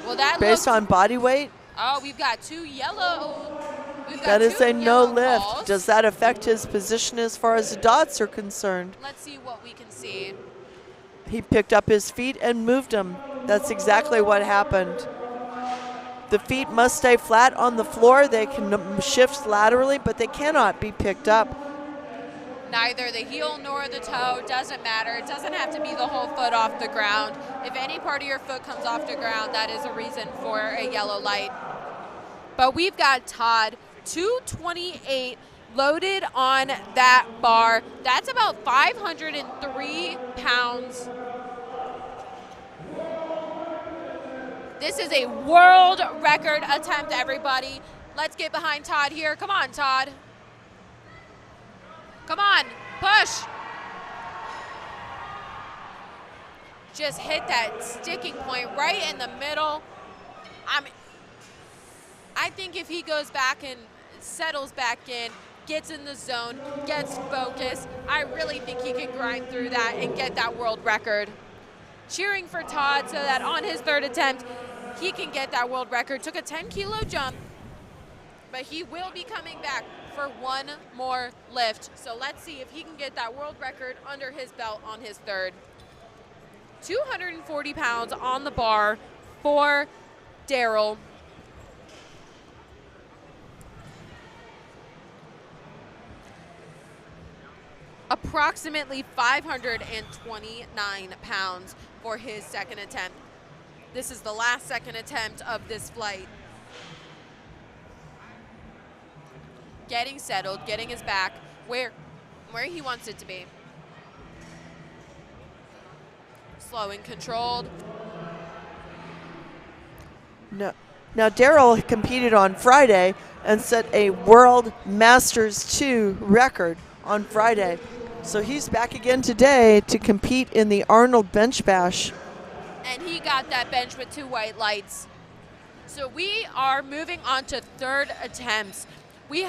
Well, that based looks, on body weight. oh, we've got 2 yellow. That is a no yellow lift. balls. Does that affect his position as far as the DOTS are concerned? Let's see what we can see. He picked up his feet and moved them. That's exactly what happened. The feet must stay flat on the floor. They can shift laterally, but they cannot be picked up. Neither the heel nor the toe, doesn't matter. It doesn't have to be the whole foot off the ground. If any part of your foot comes off the ground, that is a reason for a yellow light. But we've got Todd, 228 loaded on that bar. That's about 503 pounds. This is a world record attempt, everybody. Let's get behind Todd here. Come on, Todd. Come on, push. Just hit that sticking point right in the middle. I think if he goes back and settles back in, gets in the zone, gets focused, I really think he can grind through that and get that world record. Cheering for Todd so that on his 3rd attempt, he can get that world record. Took a 10-kilo jump, but he will be coming back for one more lift. So let's see if he can get that world record under his belt on his 3rd. 240 pounds on the bar for Daryl. Approximately 529 pounds for his 2nd attempt. This is the last 2nd attempt of this flight. Getting settled, getting his back where he wants it to be. Slow and controlled. No. Now, Daryl competed on Friday and set a World Masters 2 record on Friday. So he's back again today to compete in the Arnold Bench Bash. And he got that bench with 2 white lights. So we are moving on to 3rd attempts. We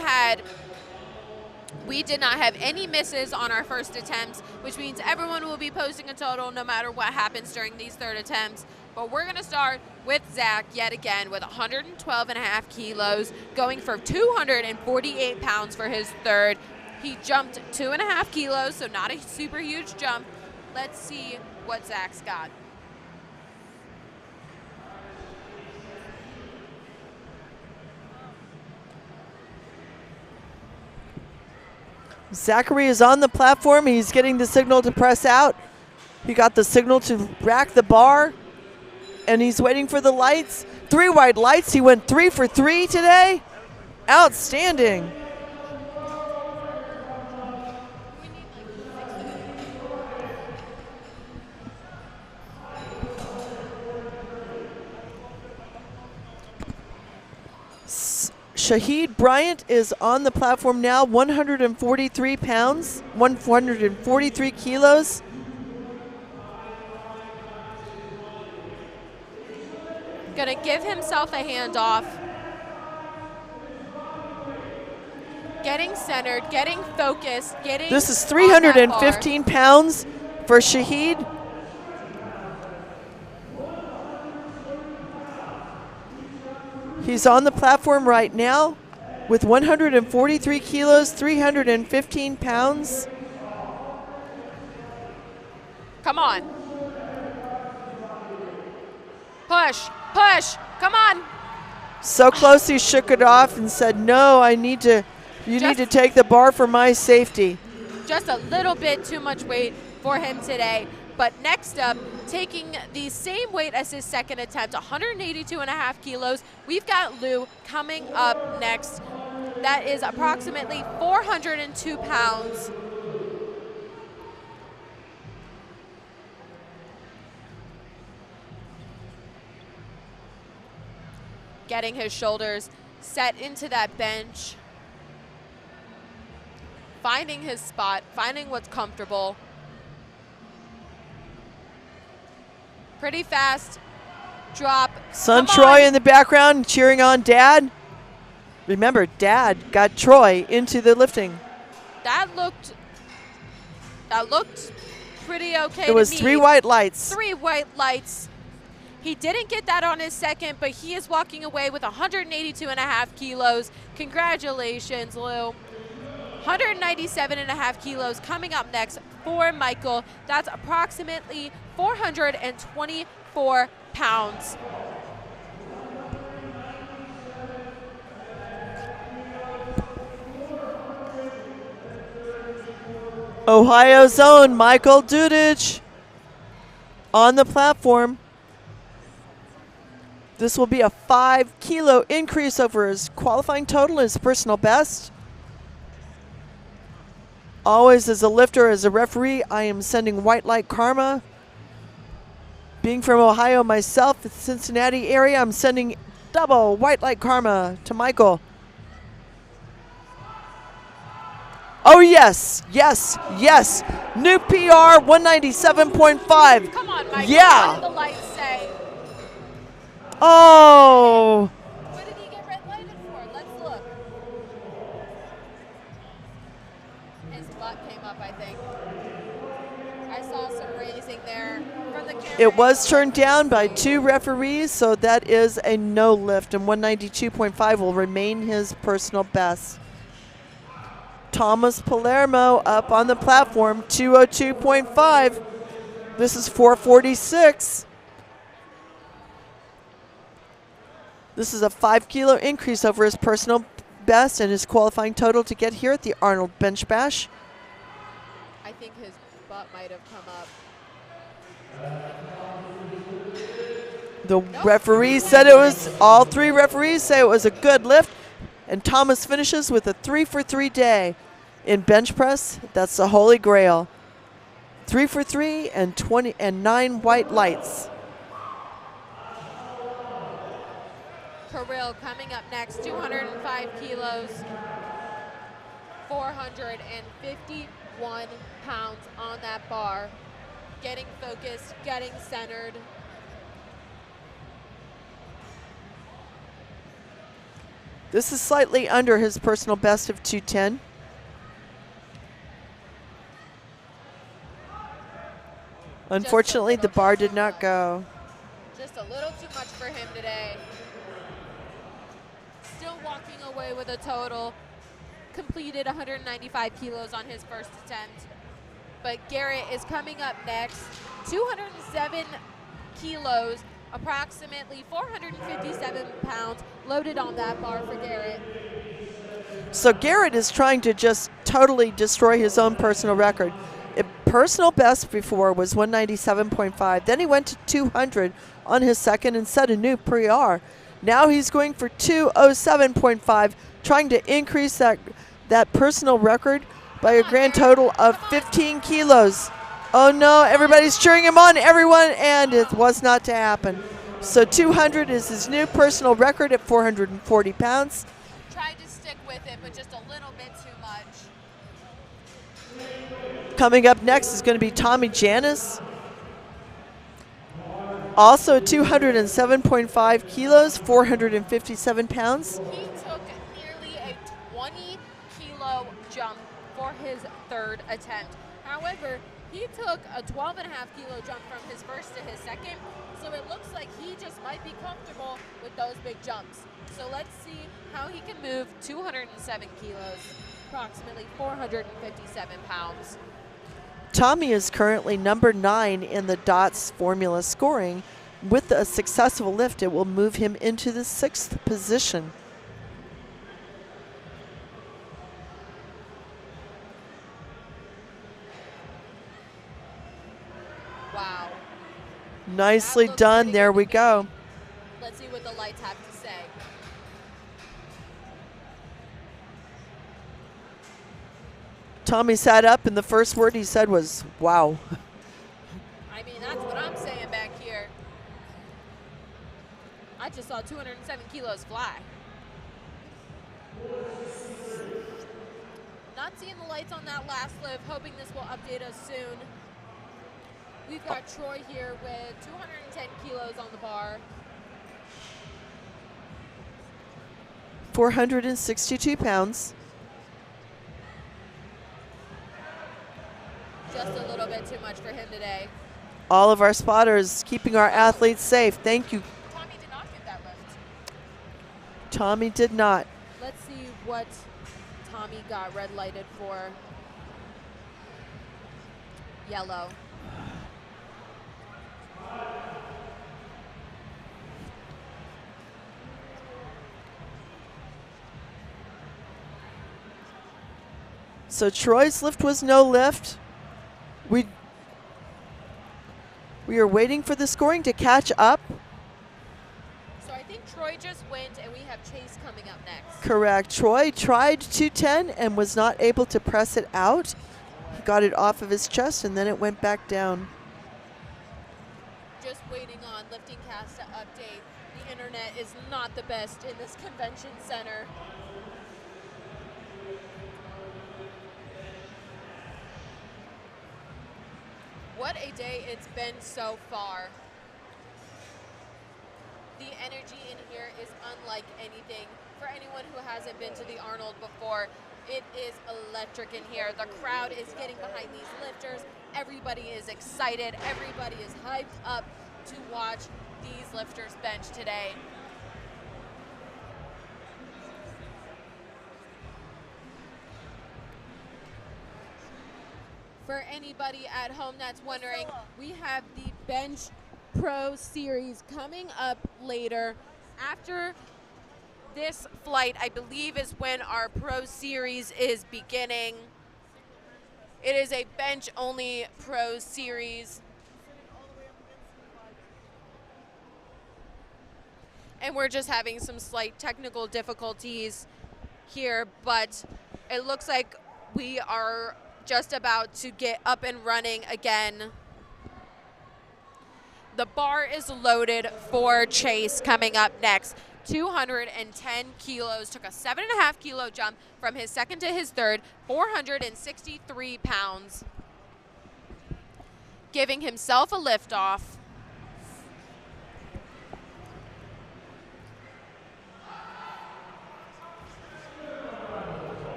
did not have any misses on our 1st attempts, which means everyone will be posting a total no matter what happens during these 3rd attempts. But we're going to start with Zach yet again with 112.5 kilos, going for 248 pounds for his 3rd. He jumped 2.5 kilos, so not a super huge jump. Let's see what Zach's got. Zachary is on the platform. He's getting the signal to press out. He got the signal to rack the bar, and he's waiting for the lights. 3 white lights. He went 3 for 3 today. Outstanding. Shahid Bryant is on the platform now, 143 pounds, 143 kilos. Gonna give himself a handoff. Getting centered, getting focused, getting. This is 315 pounds for Shahid. He's on the platform right now with 143 kilos, 315 pounds. Come on. Push, push, come on. So close he shook it off and said, no, you need to take the bar for my safety. Just a little bit too much weight for him today. But next up, taking the same weight as his 2nd attempt, 182.5 kilos, we've got Lou coming up next. That is approximately 402 pounds. Getting his shoulders set into that bench. Finding his spot, finding what's comfortable. Pretty fast drop. Son Come Troy on. in the background cheering on Dad. Remember, Dad got Troy into the lifting. That looked pretty okay. It was to me. 3 white lights. 3 white lights. He didn't get that on his second, but he is walking away with 182.5 kilos. Congratulations, Lou. 197.5 kilos coming up next for Michael. That's approximately 424 pounds. Ohio's own Michael Dudich on the platform. This will be a 5-kilo increase over his qualifying total, his personal best. Always as a lifter, as a referee, I am sending white light karma. Being from Ohio myself, the Cincinnati area, I'm sending double white light karma to Michael. Oh, yes, yes, yes. New PR, 197.5. Come on, Michael. Yeah. What did the lights say? Oh. What did he get red lighted for? Let's look. His butt came up, I think. I saw some raising there from the camera. It was turned down by 2 referees, so that is a no lift, and 192.5 will remain his personal best. Thomas Palermo up on the platform, 202.5. This is 446. This is a 5-kilo increase over his personal best and his qualifying total to get here at the Arnold Bench Bash. I think his butt might have come up. The referees said it was, all 3 referees say it was a good lift, and Thomas finishes with a 3-for-3 day. In bench press, that's the holy grail. 3 for 3 and 9 white lights. Kirill coming up next, 205 kilos, 451 pounds on that bar. Getting focused, getting centered. This is slightly under his personal best of 210. Unfortunately, the bar did not go. Just a little too much for him today. Still walking away with a total. Completed 195 kilos on his first attempt. But Garrett is coming up next. 207 kilos, approximately 457 pounds loaded on that bar for Garrett. So Garrett is trying to just totally destroy his own personal record. Personal best before was 197.5. Then he went to 200 on his second and set a new PR. Now he's going for 207.5, trying to increase that personal record by a grand total of 15 kilos. Oh no, everybody's cheering him on, everyone, and it was not to happen. So 200 is his new personal record at 440 pounds. Tried to stick with it, but just a little bit too much. Coming up next is going to be Tommy Janis. Also 207.5 kilos, 457 pounds. He took nearly a 20-kilo jump for his third attempt. However, he took a 12.5-kilo jump from his first to his second, so it looks like he just might be comfortable with those big jumps. So let's see how he can move 207 kilos, approximately 457 pounds. Tommy is currently number 9 in the DOTS formula scoring. With a successful lift, it will move him into the 6th position. Wow. Nicely That looks done. pretty There good we to me. go. Let's see what the lights have to say. Tommy sat up, and the first word he said was, wow. I mean, that's what I'm saying back here. I just saw 207 kilos fly. Not seeing the lights on that last lift, hoping this will update us soon. We've got Troy here with 210 kilos on the bar. 462 pounds. Just a little bit too much for him today. All of our spotters keeping our athletes safe. Thank you. Tommy did not get that lift. Tommy did not. Let's see what Tommy got red lighted for. Yellow. So Troy's lift was no lift. We are waiting for the scoring to catch up. So I think Troy just went, and we have Chase coming up next. Correct. Troy tried 210 and was not able to press it out. He got it off of his chest, and then it went back down. Just waiting on LiftingCast to update. The internet is not the best in this convention center. What a day it's been so far. The energy in here is unlike anything. For anyone who hasn't been to the Arnold before, it is electric in here. The crowd is getting behind these lifters. Everybody is excited. Everybody is hyped up to watch these lifters bench today. For anybody at home that's wondering, we have the Bench Pro Series coming up later. After this flight, I believe, is when our Pro Series is beginning. It is a bench-only Pro Series. And we're just having some slight technical difficulties here, but it looks like we are just about to get up and running again. The bar is loaded for Chase coming up next. 210 kilos, took a 7.5 kilo jump from his second to his third, 463 pounds. Giving himself a lift off.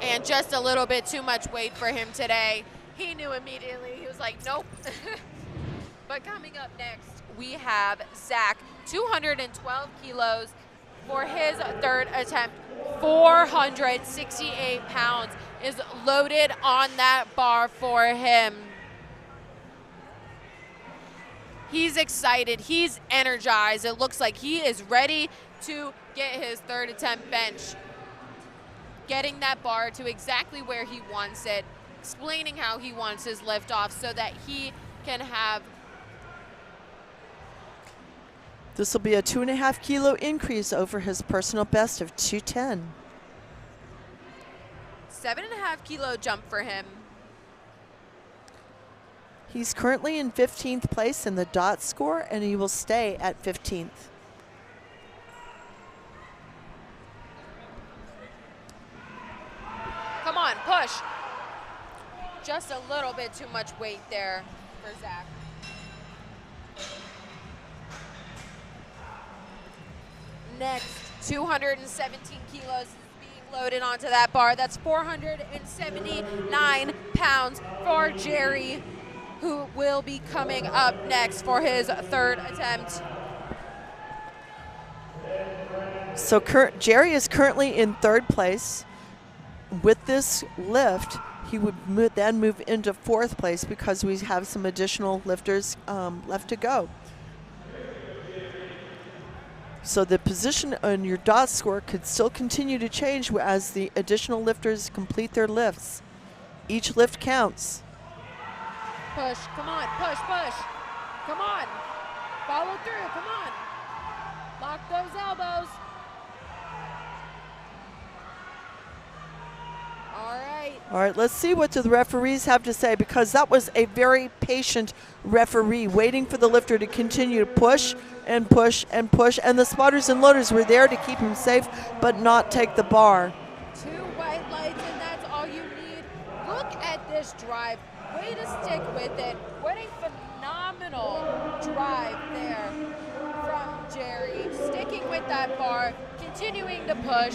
And just a little bit too much weight for him today. He knew immediately. He was like, nope. But coming up next, we have Zach, 212 kilos for his third attempt. 468 pounds is loaded on that bar for him. He's excited. He's energized. It looks like he is ready to get his third attempt bench. Getting that bar to exactly where he wants it, explaining how he wants his lift off so that he can have. This will be a 2.5 kilo increase over his personal best of 210. 7.5 kilo jump for him. He's currently in 15th place in the dot score, and he will stay at 15th. Come on, push. Just a little bit too much weight there for Zach. Next, 217 kilos is being loaded onto that bar. That's 479 pounds for Jerry, who will be coming up next for his third attempt. So Jerry is currently in third place. With this lift, he would then move into fourth place because we have some additional lifters left to go. So the position on your dot score could still continue to change as the additional lifters complete their lifts. Each lift counts. Push, come on, push, push. Come on, follow through, come on. Lock those elbows. All right, let's see what the referees have to say, because that was a very patient referee waiting for the lifter to continue to push and push and push, and the spotters and loaders were there to keep him safe but not take the bar. 2 white lights, and that's all you need. Look at this drive. Way to stick with it. What a phenomenal Beautiful drive there from Jerry. Sticking with that bar, continuing to push.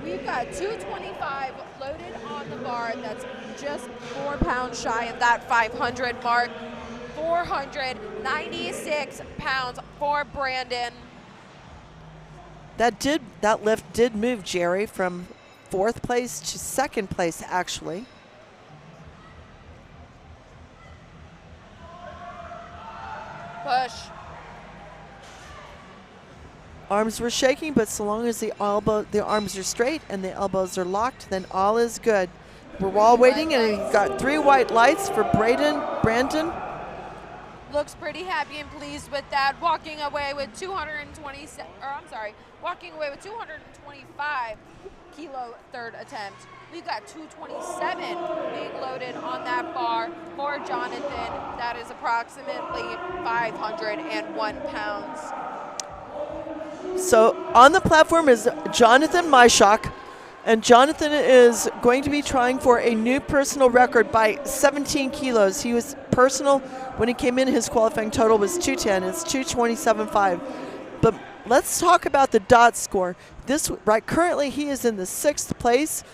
We've got 225 loaded on the bar. That's just 4 pounds shy of that 500 mark. 496 pounds for Brandon. That lift did move Jerry from 4th place to 2nd place, actually. Push. Arms were shaking, but so long as the arms are straight and the elbows are locked, then all is good. We're all waiting, and we've got 3 white lights for Brandon. Looks pretty happy and pleased with that. Walking away with 225 kilo third attempt. We've got 227 being loaded on that bar for Jonathan. That is approximately 501 pounds. So on the platform is Jonathan Myshak, and Jonathan is going to be trying for a new personal record by 17 kilos. He was personal when he came in. His qualifying total was 210. It's 227.5. But let's talk about the dot score. Currently he is in the 6th place.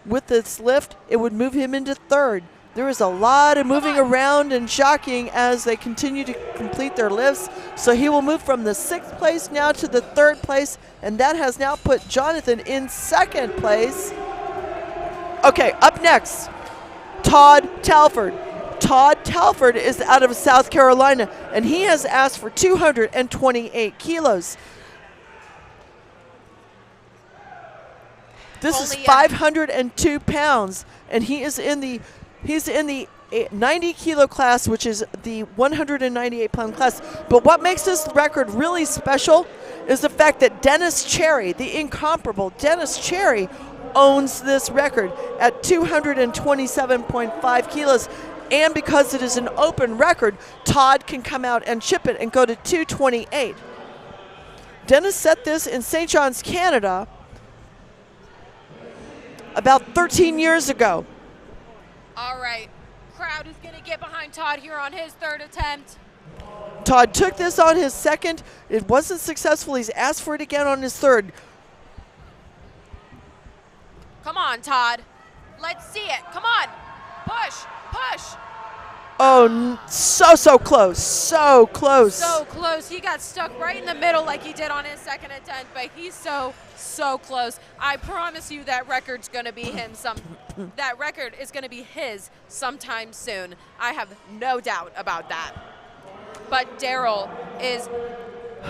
With this lift, it would move him into 3rd. There is a lot of moving around and jockeying as they continue to complete their lifts. So he will move from the 6th place now to the 3rd place, and that has now put Jonathan in 2nd place. Okay, up next, Todd Talford. Todd Talford is out of South Carolina, and he has asked for 228 kilos. This is 502 pounds, and he's in the 90 kilo class, which is the 198 pound class. But what makes this record really special is the fact that Dennis Cherry, the incomparable Dennis Cherry, owns this record at 227.5 kilos. And because it is an open record, Todd can come out and chip it and go to 228. Dennis set this in St. John's, Canada, about 13 years ago. All right, crowd is going to get behind Todd here on his 3rd attempt. Todd took this on his 2nd. It wasn't successful. He's asked for it again on his 3rd. Come on, Todd. Let's see it. Come on. Push, push. Oh, so close. So close. So close. He got stuck right in the middle like he did on his 2nd attempt, but he's so close. I promise you that record's going to be that record is going to be his sometime soon. I have no doubt about that. But Daryl is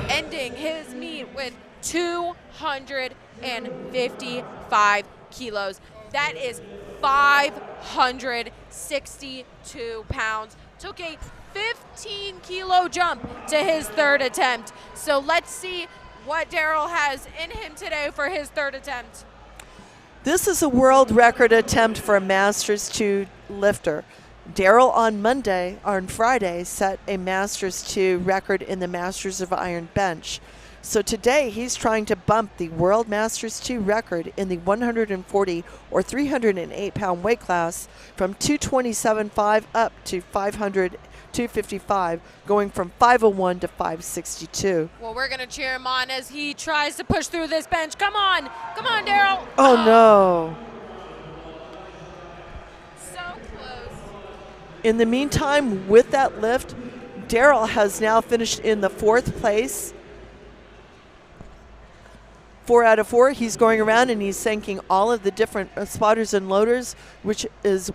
ending his meet with 255 kilos. That is 562 pounds. Took a 15 kilo jump to his 3rd attempt. So let's see what Daryl has in him today for his 3rd attempt. This is a world record attempt for a Masters 2 lifter. Daryl on Friday set a Masters 2 record in the Masters of Iron bench. So today he's trying to bump the World Masters 2 record in the 140 or 308 pound weight class from 227.5 up to 255, going from 501 to 562. Well, we're going to cheer him on as he tries to push through this bench. Come on, Daryl. Oh no. So close. In the meantime, with that lift, Daryl has now finished in the 4th place. 4 out of 4. He's going around and he's thanking all of the different spotters and loaders, which is